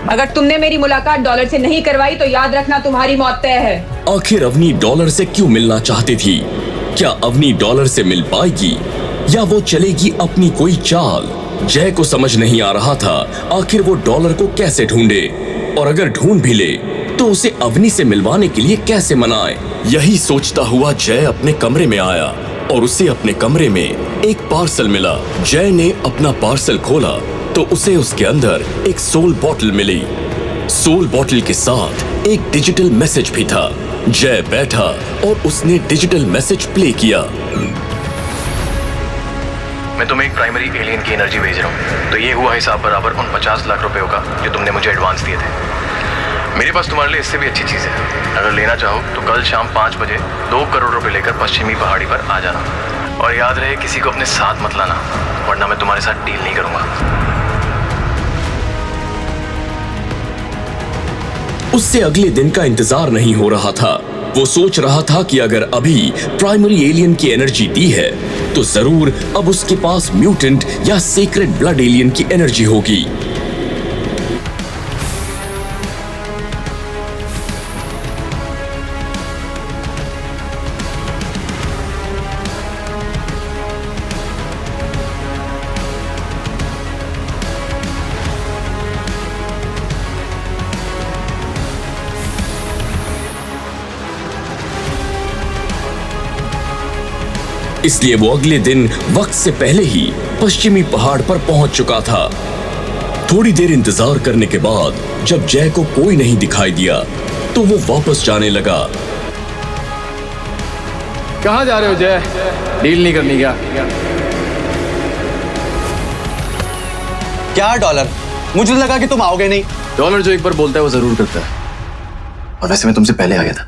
अगर तुमने मेरी मुलाकात डॉलर से नहीं करवाई तो याद रखना तुम्हारी मौत तय है। आखिर अवनी डॉलर से क्यों मिलना चाहती थी? क्या अवनी डॉलर से मिल पाएगी या वो चलेगी अपनी कोई चाल? जय को समझ नहीं आ रहा था आखिर वो डॉलर को कैसे ढूंढे, और अगर ढूंढ भी ले तो उसे अवनी से मिलवाने के लिए कैसे मनाए। यही सोचता हुआ जय अपने कमरे में आया और उसे अपने कमरे में एक पार्सल मिला। जय ने अपना पार्सल खोला तो उसे उसके अंदर एक सोल बॉटल मिली। सोल बॉटल के साथ एक डिजिटल मैसेज भी था। जय बैठा और उसने डिजिटल मैसेज प्ले किया। मैं तुम्हें एक प्राइमरी एलियन की एनर्जी भेज रहा हूँ, तो ये हुआ हिसाब बराबर उन 50 लाख रुपयों का जो तुमने मुझे एडवांस दिए थे। मेरे पास तुम्हारे लिए इससे भी अच्छी चीज़ है। अगर लेना चाहो तो कल शाम 5 बजे 2 करोड़ रुपए लेकर पश्चिमी पहाड़ी पर आ जाना, और याद रहे किसी को अपने साथ मत लाना, वरना मैं तुम्हारे साथ डील नहीं करूंगा। उससे अगले दिन का इंतजार नहीं हो रहा था। वो सोच रहा था कि अगर अभी प्राइमरी एलियन की एनर्जी दी है तो जरूर अब उसके पास म्यूटेंट या सीक्रेट ब्लड एलियन की एनर्जी होगी। इसलिए वो अगले दिन वक्त से पहले ही पश्चिमी पहाड़ पर पहुंच चुका था। थोड़ी देर इंतजार करने के बाद जब जय को कोई नहीं दिखाई दिया तो वो वापस जाने लगा। कहाँ जा रहे हो जय? डील नहीं करनी क्या? क्या डॉलर? मुझे लगा कि तुम आओगे नहीं। डॉलर जो एक बार बोलता है वो जरूर करता है, और वैसे मैं तुमसे पहले आ गया था,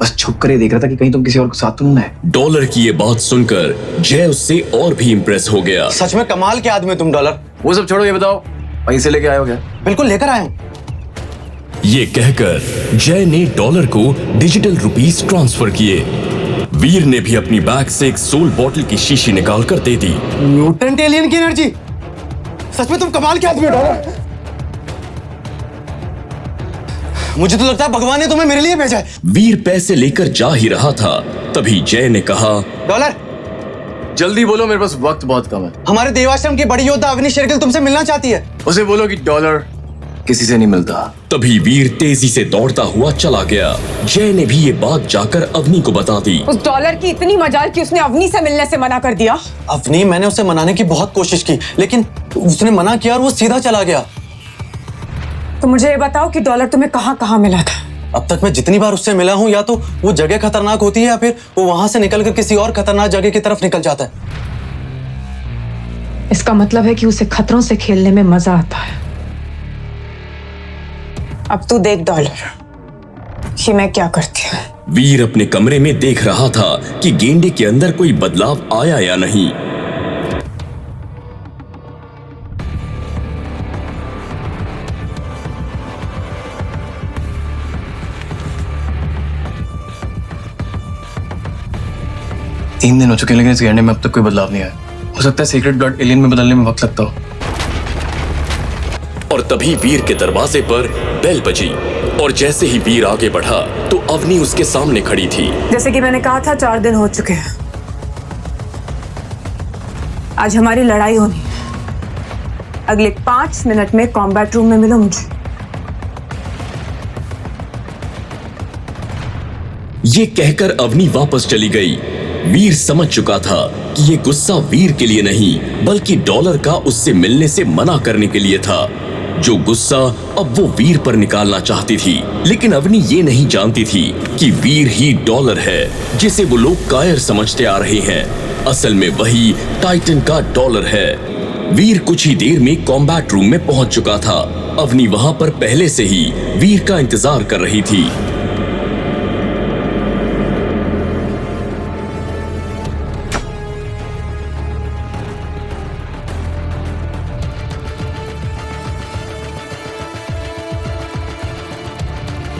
बस छुप कर ये देख रहा था कि कहीं तुम किसी और को साथ तो नहीं है। डॉलर की ये बात सुनकर जय उससे और भी इंप्रेस हो गया। सच में कमाल के आदमी तुम डॉलर। वो सब छोड़ो, ये बताओ पैसे लेके आए हो क्या? बिल्कुल लेकर आया हूँ। ये कहकर जय ने डॉलर को डिजिटल रुपीस ट्रांसफर किए। वीर ने भी अपनी बैग से एक सोल बॉटल की शीशी निकाल कर दे दी। म्यूटेंट एलियन की एनर्जी? सच में तुम कमाल के आदमी हो डॉलर। मुझे तो लगता है भगवान ने तुम्हें मेरे लिए भेजा है। वीर पैसे लेकर जा ही रहा था तभी जय ने कहा, डॉलर जल्दी बोलो, मेरे पास वक्त बहुत कम है। हमारे देवाश्रम की बड़ी योद्धा अवनी शेरगिल तुमसे मिलना चाहती है। उसे बोलो कि डॉलर किसी से नहीं मिलता। तभी वीर तेजी से दौड़ता हुआ चला गया। जय ने भी ये बात जाकर अवनी को बता दी। उस डॉलर की इतनी मजाल कि उसने अवनी से मिलने से मना कर दिया। अवनी, मैंने उसे मनाने की बहुत कोशिश की, लेकिन उसने मना किया और वो सीधा चला गया। तो मुझे ये बताओ कि डॉलर तुम्हें कहाँ कहाँ मिला था? अब तक मैं जितनी बार उससे मिला हूँ, या तो वो जगह खतरनाक होती है या फिर वो वहां से निकलकर किसी और खतरनाक जगह की तरफ निकल जाता है। इसका मतलब है कि उसे खतरों से खेलने में मजा आता है। अब तू देख डॉलर कि मैं क्या करती हूँ। वीर अपने कमरे में देख रहा था कि गेंडे के अंदर कोई बदलाव आया या नहीं। तीन दिन हो चुके हैं लेकिन इस गेंडे में अब तक कोई बदलाव नहीं आया। हो सकता है सीक्रेट ब्लड एलियन में बदलने में वक्त लगता हो। और तभी वीर के दरवाजे पर बेल बजी और जैसे ही वीर आगे बढ़ा तो अवनी उसके सामने खड़ी थी। जैसे कि मैंने कहा था 4 दिन हो चुके हैं। आज हमारी लड़ाई होनी है। अगले 5 मिनट में कॉम्बैट रूम में मिलो मुझे। ये कहकर अवनी वापस चली गई। वीर समझ चुका था कि ये गुस्सा वीर के लिए नहीं बल्कि डॉलर का उससे मिलने से मना करने के लिए था, जो गुस्सा अब वो वीर पर निकालना चाहती थी। लेकिन अवनी ये नहीं जानती थी कि वीर ही डॉलर है जिसे वो लोग कायर समझते आ रहे हैं। असल में वही टाइटन का डॉलर है। वीर कुछ ही देर में कॉम्बैट रूम में पहुंच चुका था। अवनी वहां पर पहले से ही वीर का इंतजार कर रही थी।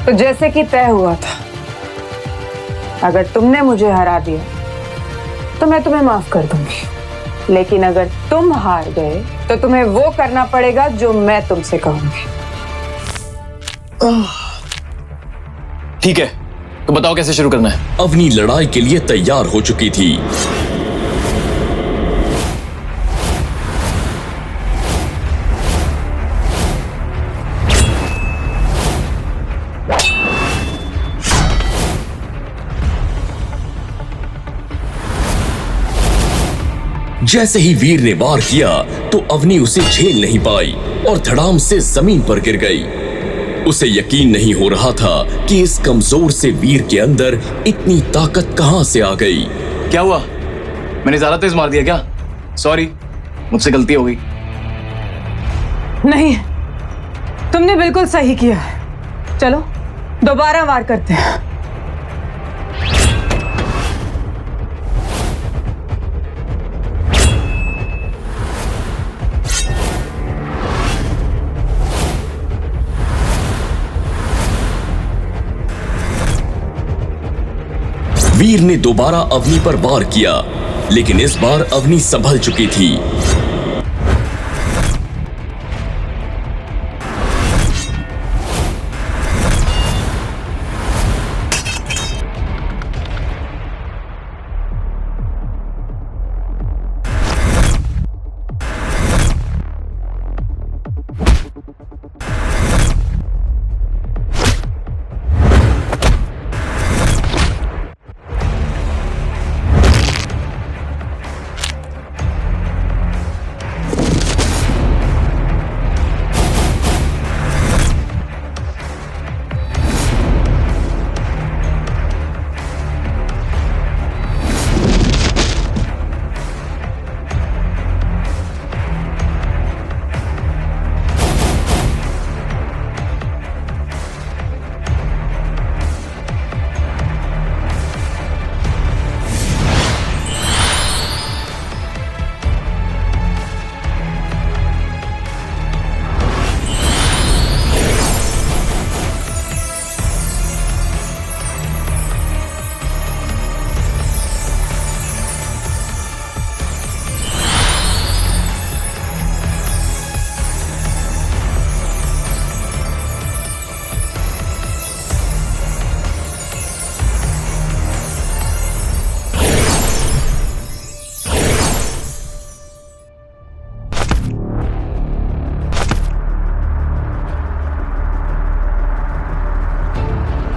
तो जैसे कि तय हुआ था, अगर तुमने मुझे हरा दिया तो मैं तुम्हें माफ कर दूंगी, लेकिन अगर तुम हार गए तो तुम्हें वो करना पड़ेगा जो मैं तुमसे कहूंगी। ठीक है, तो बताओ कैसे शुरू करना है। अवनी लड़ाई के लिए तैयार हो चुकी थी। जैसे ही वीर ने वार किया तो अवनी उसे झेल नहीं पाई और धड़ाम से जमीन पर गिर गई। उसे यकीन नहीं हो रहा था कि इस कमजोर से वीर के अंदर इतनी ताकत कहां से आ गई। क्या हुआ? मैंने ज्यादा तेज मार दिया क्या? सॉरी, मुझसे गलती हो गई। नहीं, तुमने बिल्कुल सही किया है। चलो दोबारा वार करते हैं। वीर ने दोबारा अवनी पर वार किया, लेकिन इस बार अवनी संभल चुकी थी।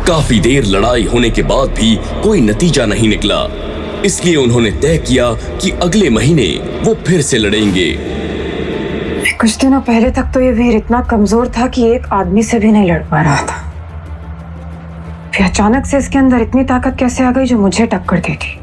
काफी देर लड़ाई होने के बाद भी कोई नतीजा नहीं निकला, इसलिए उन्होंने तय किया कि अगले महीने वो फिर से लड़ेंगे। कुछ दिनों पहले तक तो ये वीर इतना कमजोर था कि एक आदमी से भी नहीं लड़ पा रहा था। फिर अचानक से इसके अंदर इतनी ताकत कैसे आ गई जो मुझे टक्कर देती।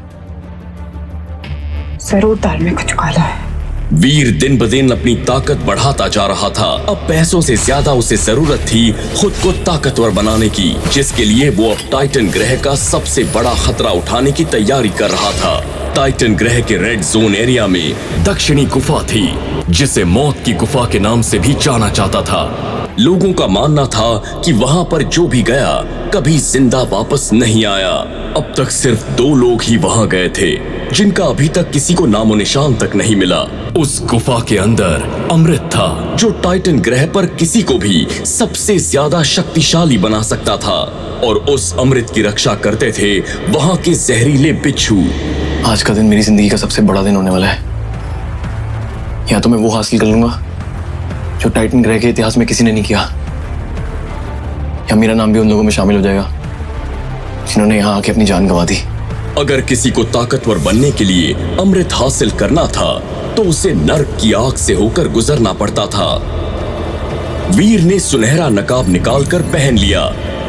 जरूर दाल में कुछ काला है। वीर दिन ब दिन अपनी ताकत बढ़ाता जा रहा था। अब पैसों से ज्यादा उसे जरूरत थी खुद को ताकतवर बनाने की, जिसके लिए वो अब टाइटन ग्रह का सबसे बड़ा खतरा उठाने की तैयारी कर रहा था। टाइटन ग्रह के रेड जोन एरिया में दक्षिणी गुफा थी, जिसे मौत की गुफा के नाम से भी जाना जाता था। लोगों का मानना था कि वहां पर जो भी गया कभी जिंदा वापस नहीं आया। अब तक सिर्फ 2 लोग ही वहां गए थे, जिनका अभी तक किसी को नामो निशान तक नहीं मिला। उस गुफा के अंदर अमृत था, जो टाइटन ग्रह पर किसी को भी सबसे ज्यादा शक्तिशाली बना सकता था, और उस अमृत की रक्षा करते थे वहां के जहरीले बिच्छू। आज का दिन मेरी जिंदगी का सबसे बड़ा दिन होने वाला है। या तो मैं वो हासिल कर लूंगा जो टाइटन ग्रह के इतिहास में किसी ने नहीं किया, या मेरा नाम भी उन लोगों में शामिल हो जाएगा जिन्होंने यहाँ आके अपनी जान गंवा दी। अगर किसी को ताकतवर बनने के लिए अमृत हासिल करना था तो उसे नर्क की आग से होकर गुजरना पड़ता था। वीर ने सुनहरा नकाब निकालकर पहन लिया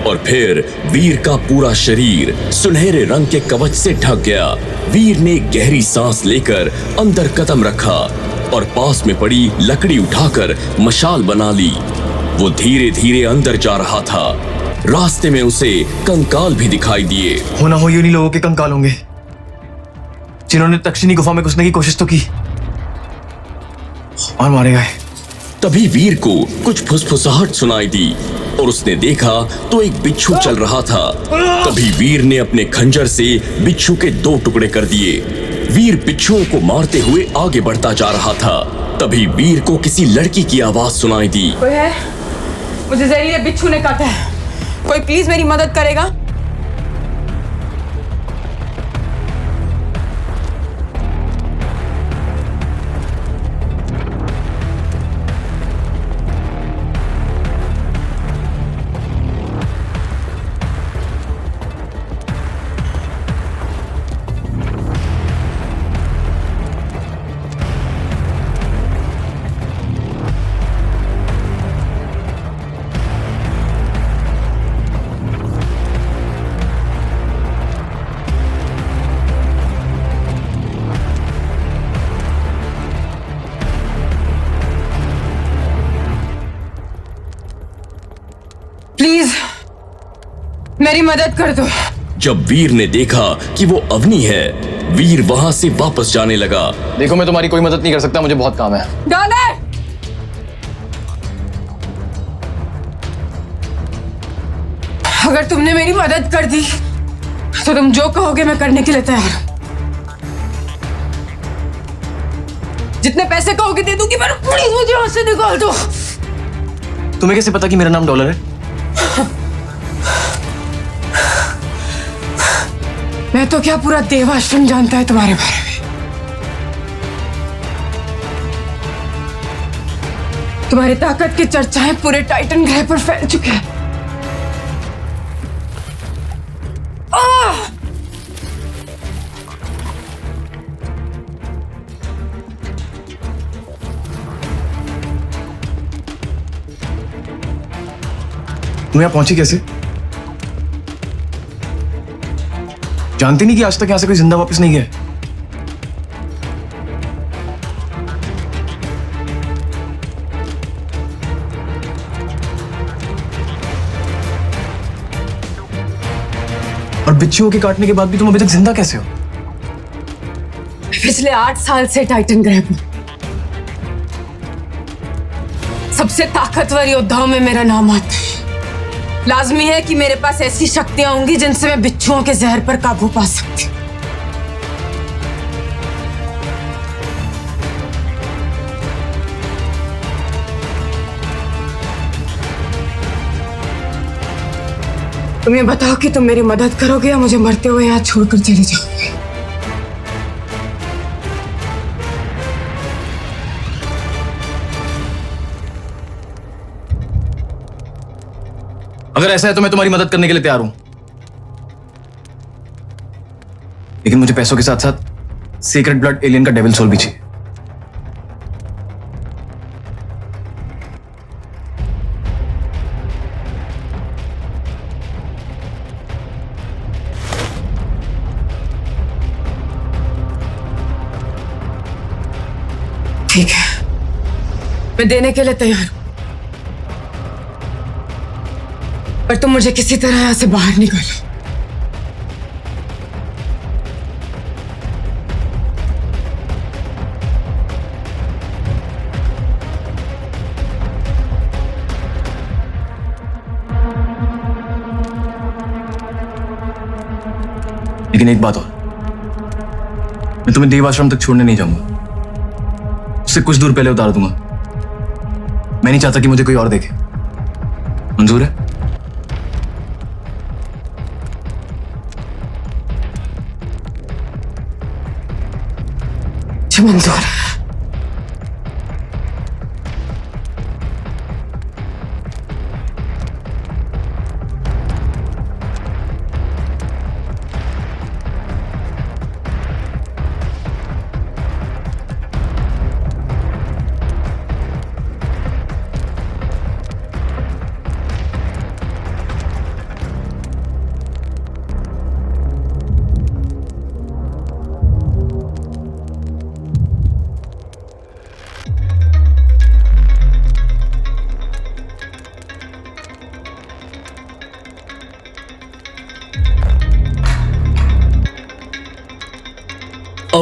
और फिर वीर का पूरा शरीर सुनहरे रंग के कवच से ढक गया। वीर ने गहरी सांस लेकर अंदर कदम रखा और पास में पड़ी लकड़ी उठाकर मशाल बना ली। वो धीरे धीरे अंदर जा रहा था। रास्ते में उसे कंकाल भी दिखाई दिए। हो ना हो ये उन्हीं लोगों के कंकाल होंगे जिन्होंने तक्षिणी गुफा में घुसने की कोशिश तो की और मारे गए। तभी वीर को कुछ फुसफुसाहट सुनाई दी और उसने देखा तो एक बिच्छू चल रहा था। तभी वीर ने अपने खंजर से बिच्छू के 2 टुकड़े कर दिए। वीर बिच्छुओं को मारते हुए आगे बढ़ता जा रहा था। तभी वीर को किसी लड़की की आवाज सुनाई दी। कोई है? मुझे जहरीले बिच्छू ने काटा है। कोई प्लीज मेरी मदद करेगा? प्लीज मेरी मदद कर दो। जब वीर ने देखा कि वो अवनी है, वीर वहां से वापस जाने लगा। देखो मैं तुम्हारी कोई मदद नहीं कर सकता, मुझे बहुत काम है। डॉलर! अगर तुमने मेरी मदद कर दी तो तुम जो कहोगे मैं करने के लिए तैयार हूं। जितने पैसे कहोगे दे दूंगी, पर प्लीज मुझे यहाँ से निकाल दो। तुम्हें कैसे पता कि मेरा नाम डॉलर है? मैं तो क्या पूरा देवाश्रम जानता है तुम्हारे बारे में। तुम्हारी ताकत की चर्चाएं पूरे टाइटन ग्रह पर फैल चुके हैं। तुम यहाँ पहुंची कैसे? जानती नहीं कि आज तक यहां से कोई जिंदा वापस नहीं गया? और बिच्छुओं के काटने के बाद भी तुम अभी तक जिंदा कैसे हो? पिछले 8 साल से टाइटन ग्रह पर सबसे ताकतवर योद्धाओं में मेरा नाम आता है। लाजमी है कि मेरे पास ऐसी शक्तियां होंगी जिनसे मैं बिच्छुओं के जहर पर काबू पा सकती हूं। तुम ये बताओ कि तुम मेरी मदद करोगे या मुझे मरते हुए यहाँ छोड़कर चले जाओगे? अगर ऐसा है तो मैं तुम्हारी मदद करने के लिए तैयार हूं, लेकिन मुझे पैसों के साथ साथ सीक्रेट ब्लड एलियन का डेविल सोल भी चाहिए। ठीक है, मैं देने के लिए तैयार हूं, पर तुम मुझे किसी तरह यहां से बाहर निकालो। लेकिन एक बात और, मैं तुम्हें देव आश्रम तक छोड़ने नहीं जाऊंगा। उससे कुछ दूर पहले उतार दूंगा। मैं नहीं चाहता कि मुझे कोई और देखे। मंजूर है? मंजूर है।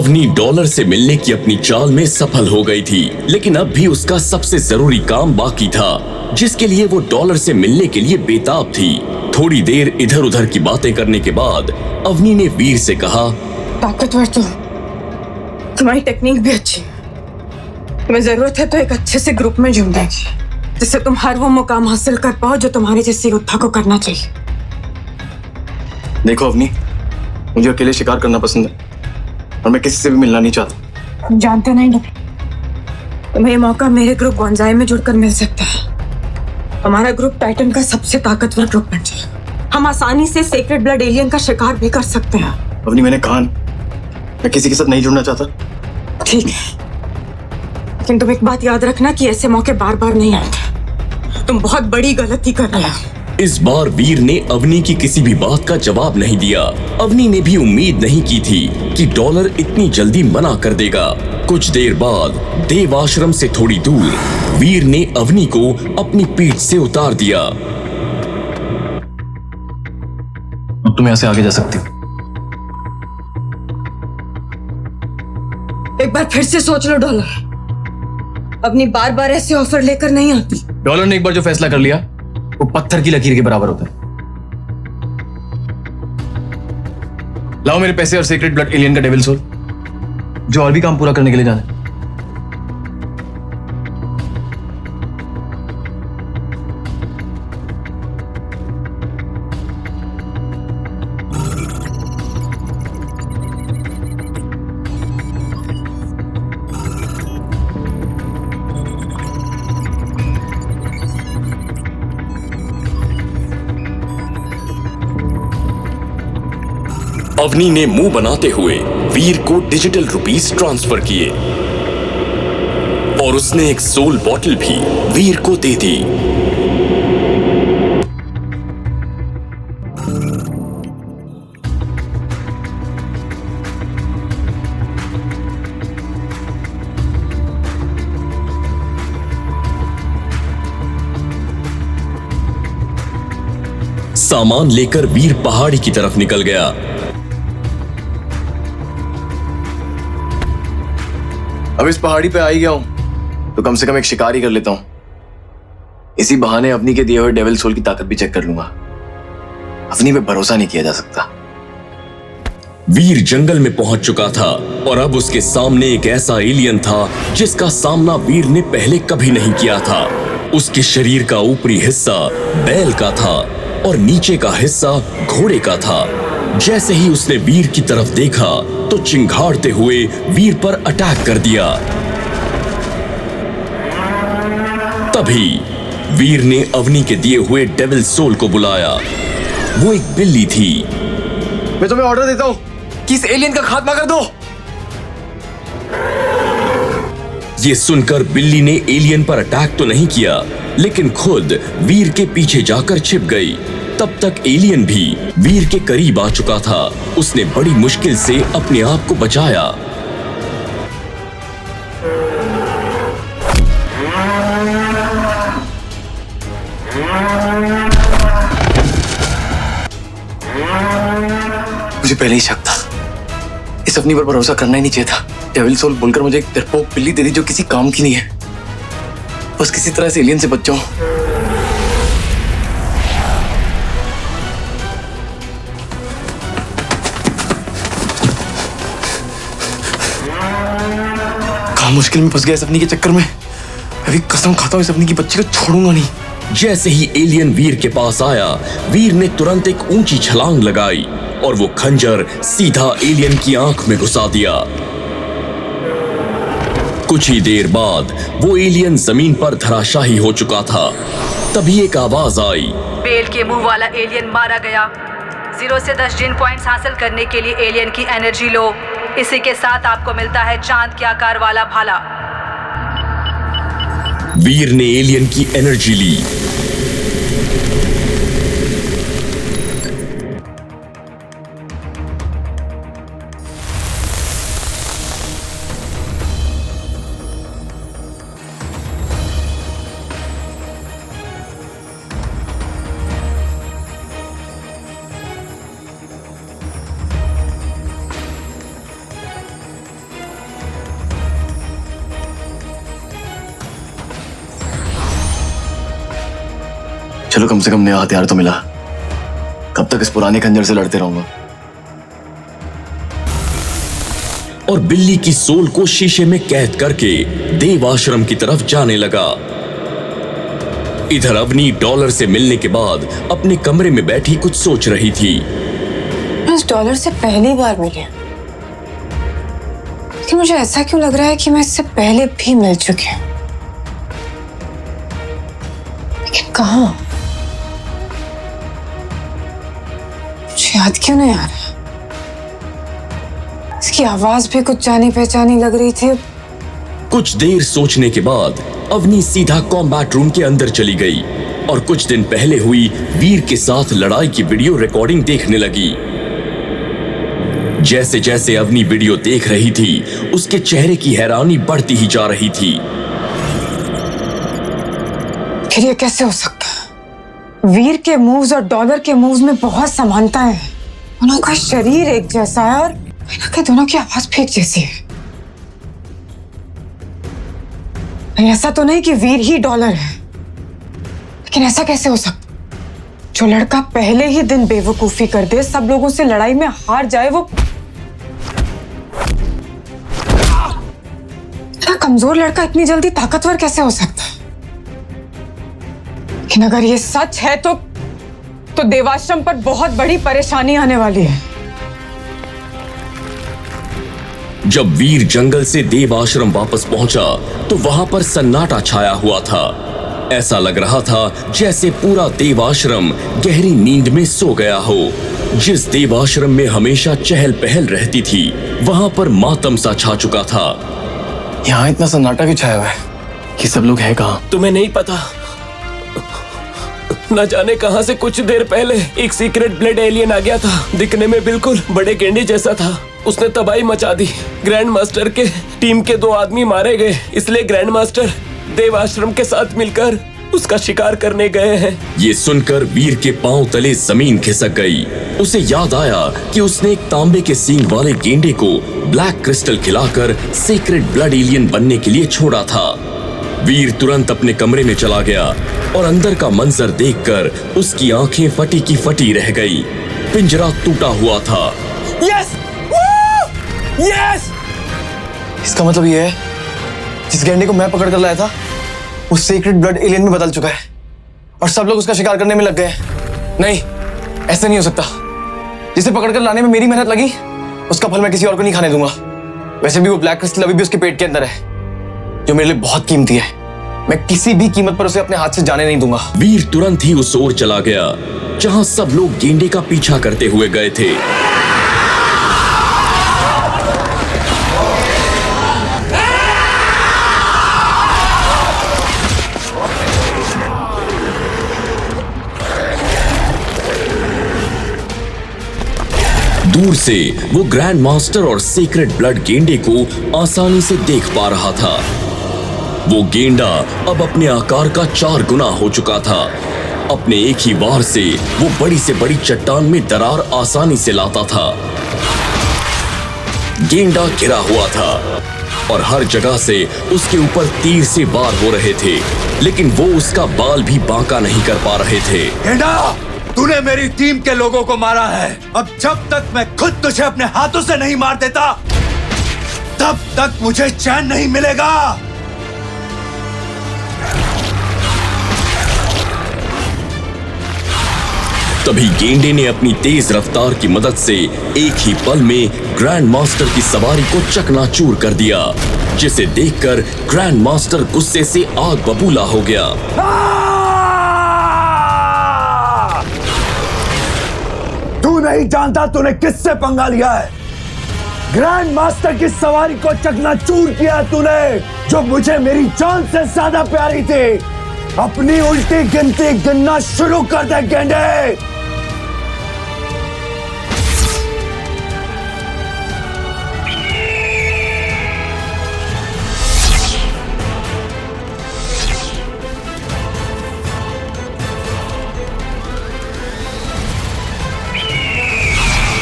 अवनी डॉलर से मिलने की अपनी चाल में सफल हो गई थी, लेकिन अब भी उसका सबसे जरूरी काम बाकी था, जिसके लिए वो डॉलर से मिलने के लिए बेताब थी। थोड़ी देर इधर उधर की बातें करने के बाद अवनी ने वीर से कहा, ताकतवर तो तुम्हारी टेक्निक भी अच्छी है, तुम्हें जरूरत है तो एक अच्छे से ग्रुप में जुड़ जाएगी, जिससे तुम हर वो मुकाम हासिल कर पाओ जो तुम्हारे जैसे योद्धा को करना चाहिए। देखो अवनी, मुझे अकेले शिकार करना पसंद है और मैं किसी से भी मिलना नहीं चाहता। तुम जानते नहीं डॉक्टर, तुम्हें ये मौका मेरे ग्रुप बॉन्जाई में जुड़कर मिल सकता है। हमारा ग्रुप टाइटन का सबसे ताकतवर ग्रुप बन जाएगा। हम आसानी से सेक्रेड ब्लड एलियन का शिकार भी कर सकते हैं। अवनी, मैंने कहा मैं किसी के साथ नहीं जुड़ना चाहता। ठीक है, लेकिन तुम एक बात याद रखना कि ऐसे मौके बार बार नहीं आते। तुम बहुत बड़ी गलती कर रहे हो। इस बार वीर ने अवनी की किसी भी बात का जवाब नहीं दिया। अवनी ने भी उम्मीद नहीं की थी कि डॉलर इतनी जल्दी मना कर देगा। कुछ देर बाद देव आश्रम से थोड़ी दूर वीर ने अवनी को अपनी पीठ से उतार दिया। अब तुम यहाँ से आगे जा सकती हो। एक बार फिर से सोच लो डॉलर, अपनी बार बार ऐसे ऑफर लेकर नहीं आती। डॉलर ने एक बार जो फैसला कर लिया वो पत्थर की लकीर के बराबर होता है। लाओ मेरे पैसे और सीक्रेट ब्लड एलियन का डेविल सोल, जो और भी काम पूरा करने के लिए जाना है। अवनी ने मुंह बनाते हुए वीर को डिजिटल रुपीस ट्रांसफर किए और उसने एक सोल बॉटल भी वीर को दे दी। सामान लेकर वीर पहाड़ी की तरफ निकल गया। अब इस पहाड़ी पे आ ही गया हूं तो कम से कम एक शिकार ही कर लेता हूं। इसी बहाने अवनी के दिए हुए डेविल सोल की ताकत भी चेक कर लूंगा। अवनी पे भरोसा नहीं किया जा सकता। वीर जंगल में पहुंच चुका था और अब उसके सामने एक ऐसा एलियन था जिसका सामना वीर ने पहले कभी नहीं किया था। उसके शरीर का ऊपरी हिस्सा बैल का था और नीचे का हिस्सा घोड़े का था। जैसे ही उसने वीर की तरफ देखा तो चिंघाड़ते हुए वीर पर अटैक कर दिया। तभी वीर ने अवनी के दिए हुए डेविल सोल को बुलाया। वो एक बिल्ली थी। मैं तुम्हें ऑर्डर देता हूं कि इस एलियन का खात्मा कर दो। ये सुनकर बिल्ली ने एलियन पर अटैक तो नहीं किया, लेकिन खुद वीर के पीछे जाकर छिप गई। तब तक एलियन भी वीर के करीब आ चुका था। उसने बड़ी मुश्किल से अपने आप को बचाया। मुझे पहले ही शक था, इस अवनी पर भरोसा करना ही नहीं चाहिए था। डेविल सोल बोलकर मुझे एक डरपोक बिल्ली दे दी जो किसी काम की नहीं है। बस किसी तरह से एलियन से बच जाऊं। मुश्किल में फंस गया इस अवनी के चक्कर में। अभी कसम खाता हूं इस अवनी की बच्ची को छोड़ूंगा नहीं। जैसे ही एलियन वीर के पास आया, वीर ने तुरंत एक ऊंची छलांग लगाई और वो खंजर सीधा एलियन की आंख में घुसा दिया। कुछ ही देर बाद वो एलियन जमीन पर धराशाही हो चुका था। तभी एक आवाज आई, बेल के मुंह वाला एलियन मारा गया। 0 से 10 जिन पॉइंट्स हासिल करने के लिए एलियन की एनर्जी लो। इसी के साथ आपको मिलता है चांद के आकार वाला भाला। वीर ने एलियन की एनर्जी ली। चलो कम से कम नया हथियार तो मिला। कब तक इस पुराने खंजर से लड़ते रहूंगा? और बिल्ली की सोल को शीशे में कैद करके देव आश्रम की तरफ जाने लगा। इधर अवनी डॉलर से मिलने के बाद अपने कमरे में बैठी कुछ सोच रही थी। मैं उस डॉलर से पहली बार मिली, लेकिन मुझे ऐसा क्यों लग रहा है कि मैं इससे पहले भी मिल चुकी हूँ। लेकिन कहाँ? मुझे याद क्यों नहीं आ रहा? इसकी आवाज भी कुछ जानी पहचानी लग रही थी। कुछ देर सोचने के बाद अवनी सीधा कॉम्बैट रूम के अंदर चली गई और कुछ दिन पहले हुई वीर के साथ लड़ाई की वीडियो रिकॉर्डिंग देखने लगी। जैसे जैसे अवनी वीडियो देख रही थी, उसके चेहरे की हैरानी बढ़ती ही जा रही थी। फिर ये कैसे हो सकता है? वीर के मूव्स और डॉलर के मूव्स में बहुत समानता है। दोनों का शरीर एक जैसा है और दोनों की आवाज भी एक जैसी है। ऐसा तो नहीं कि वीर ही डॉलर है, लेकिन ऐसा कैसे हो सकता? जो लड़का पहले ही दिन बेवकूफी कर दे, सब लोगों से लड़ाई में हार जाए, वो इतना कमजोर लड़का इतनी जल्दी ताकतवर कैसे हो सकता है? लेकिन अगर ये सच है तो देवाश्रम पर बहुत बड़ी परेशानी आने वाली है। जब वीर जंगल से देव आश्रम वापस पहुंचा तो वहां पर सन्नाटा छाया हुआ था। ऐसा लग रहा था जैसे पूरा देव आश्रम गहरी नींद में सो गया हो। जिस देव आश्रम में हमेशा चहल पहल रहती थी, वहां पर मातम सा छा चुका था। यहाँ इतना सन्नाटा क्यों छाया हुआ है? कि सब लोग हैं कहाँ? तुम्हें नहीं पता? न जाने कहां से कुछ देर पहले एक सीक्रेट ब्लड एलियन आ गया था। दिखने में बिल्कुल बड़े गेंडे जैसा था। उसने तबाही मचा दी। ग्रैंड मास्टर के टीम के 2 आदमी मारे गए, इसलिए ग्रैंड मास्टर देव आश्रम के साथ मिलकर उसका शिकार करने गए हैं। ये सुनकर वीर के पांव तले जमीन खिसक गई। उसे याद आया कि उसने एक तांबे के सींग वाले गेंडे को ब्लैक क्रिस्टल खिलाकर सीक्रेट ब्लड एलियन बनने के लिए छोड़ा था। वीर तुरंत अपने कमरे में चला गया और अंदर का मंजर देखकर उसकी आंखें फटी की फटी रह गई। पिंजरा टूटा हुआ था। यस! यस! इसका मतलब ये है जिस गेंडे को मैं पकड़ कर लाया था वो सीक्रेट ब्लड एलियन में बदल चुका है और सब लोग उसका शिकार करने में लग गए हैं। नहीं, ऐसा नहीं हो सकता। जिसे पकड़कर लाने में मेरी मेहनत लगी, उसका फल मैं किसी और को नहीं खाने दूंगा। वैसे भी वो ब्लैक क्रिस्टल अभी भी उसके पेट के अंदर है, जो मेरे लिए बहुत कीमती है। मैं किसी भी कीमत पर उसे अपने हाथ से जाने नहीं दूंगा। वीर तुरंत ही उस ओर चला गया जहां सब लोग गेंडे का पीछा करते हुए गए थे। दूर से वो ग्रैंड मास्टर और सीक्रेट ब्लड गेंडे को आसानी से देख पा रहा था। वो गेंडा अब अपने आकार का 4 गुना हो चुका था। अपने एक ही वार से वो बड़ी से बड़ी चट्टान में दरार आसानी से लाता था। गेंडा घिरा हुआ था और हर जगह से उसके ऊपर तीर से वार हो रहे थे, लेकिन वो उसका बाल भी बांका नहीं कर पा रहे थे। गेंडा, तूने मेरी टीम के लोगों को मारा है। अब जब तक मैं खुद तुझे अपने हाथों से नहीं मार देता, तब तक मुझे चैन नहीं मिलेगा। तभी गेंडे ने अपनी तेज रफ्तार की मदद से एक ही पल में ग्रैंड मास्टर की सवारी को चकनाचूर कर दिया, जिसे देखकर ग्रैंड मास्टर गुस्से से आग बबूला हो गया। तू नहीं जानता तूने किससे पंगा लिया है। ग्रैंड मास्टर की सवारी को चकनाचूर किया तूने, जो मुझे मेरी जान से ज्यादा प्यारी थी। अपनी उल्टी गिनती गिनना शुरू कर दे गेंडे।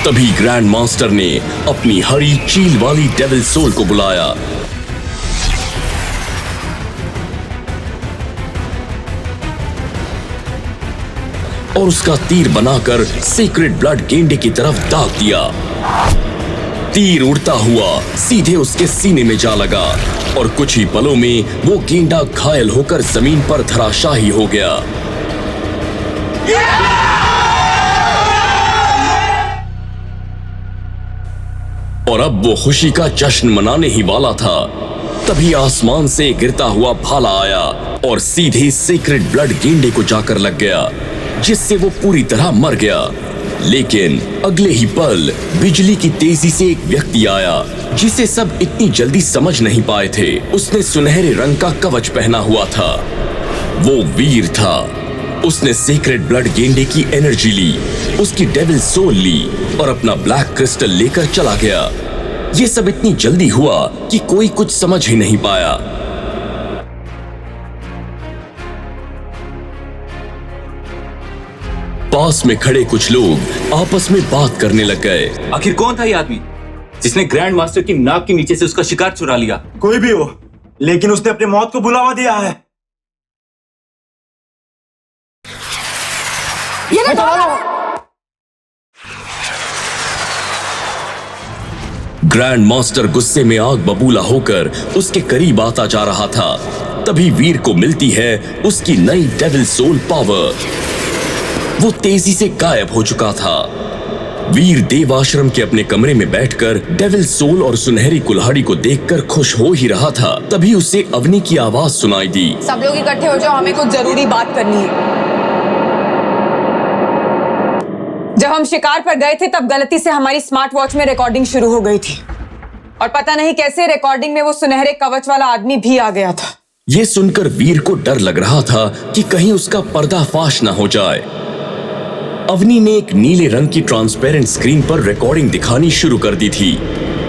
तभी ग्रैंड मास्टर ने अपनी हरी चील वाली डेविल सोल को बुलाया। और उसका तीर बनाकर सीक्रेट ब्लड गेंडे की तरफ दाग दिया। तीर उड़ता हुआ सीधे उसके सीने में जा लगा और कुछ ही पलों में वो गेंडा घायल होकर जमीन पर धराशायी हो गया। और अब वो खुशी का जश्न मनाने ही वाला था, तभी आसमान से गिरता हुआ भाला आया और सीधे सीक्रेट ब्लड गेंडे को जाकर लग गया, जिससे वो पूरी तरह मर गया। लेकिन अगले ही पल बिजली की तेजी से एक व्यक्ति आया, जिसे सब इतनी जल्दी समझ नहीं पाए थे। उसने सुनहरे रंग का कवच पहना हुआ था। वो वीर था। उसने सीक्रेट ब्लड गेंडे की एनर्जी ली, उसकी डेविल सोल ली और अपना ब्लैक क्रिस्टल लेकर चला गया। ये सब इतनी जल्दी हुआ कि कोई कुछ समझ ही नहीं पाया। पास में खड़े कुछ लोग आपस में बात करने लग गए। आखिर कौन था ये आदमी जिसने ग्रैंड मास्टर की नाक के नीचे से उसका शिकार चुरा लिया? कोई भी हो, लेकिन उसने अपनी मौत को बुलावा दिया है। ग्रैंड मास्टर गुस्से में आग बबूला होकर उसके करीब आता जा रहा था। तभी वीर को मिलती है उसकी नई डेविल सोल पावर। वो तेजी से गायब हो चुका था। वीर देव आश्रम के अपने कमरे में बैठकर डेविल सोल और सुनहरी कुल्हाड़ी को देखकर खुश हो ही रहा था। तभी उसे अवनी की आवाज सुनाई दी। सब लोग इकट्ठे हो जाओ, हमें कुछ जरूरी बात करनी है। जब हम शिकार पर गए थे तब गलती से हमारी स्मार्ट वॉच में रिकॉर्डिंग शुरू हो गई थी और पता नहीं कैसे रिकॉर्डिंग में वो सुनहरे कवच वाला आदमी भी आ गया था। ये सुनकर वीर को डर लग रहा था कि कहीं उसका पर्दाफाश ना हो जाए। अवनी ने एक नीले रंग की ट्रांसपेरेंट स्क्रीन पर रिकॉर्डिंग दिखानी शुरू कर दी थी,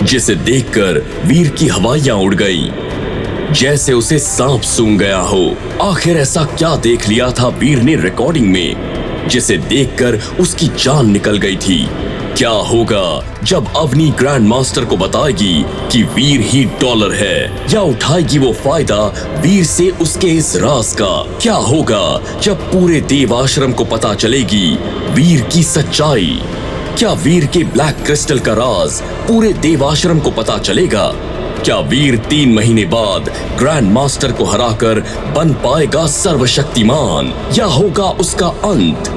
जिसे देखकर वीर की हवाइयां उड़ गई, जैसे उसे सांप सूंघ गया हो। आखिर ऐसा क्या देख लिया था वीर ने रिकॉर्डिंग में, जिसे देखकर उसकी जान निकल गई थी। क्या होगा जब अवनी ग्रैंड मास्टर को बताएगी कि वीर ही डॉलर है, या उठाएगी वो फायदा वीर से उसके इस राज का? क्या होगा जब पूरे देव आश्रम को पता चलेगी वीर की सच्चाई? क्या वीर के ब्लैक क्रिस्टल का राज पूरे देव आश्रम को पता चलेगा? क्या वीर 3 महीने बाद ग्रैंड मास्टर को हराकर बन पाएगा सर्वशक्तिमान, या होगा उसका अंत?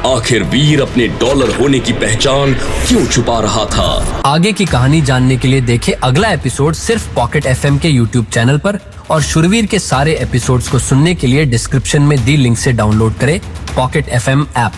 आखिर वीर अपने डॉलर होने की पहचान क्यों छुपा रहा था? आगे की कहानी जानने के लिए देखें अगला एपिसोड सिर्फ पॉकेट FM के YouTube चैनल पर, और शुरवीर के सारे एपिसोड्स को सुनने के लिए डिस्क्रिप्शन में दी लिंक से डाउनलोड करें पॉकेट FM ऐप।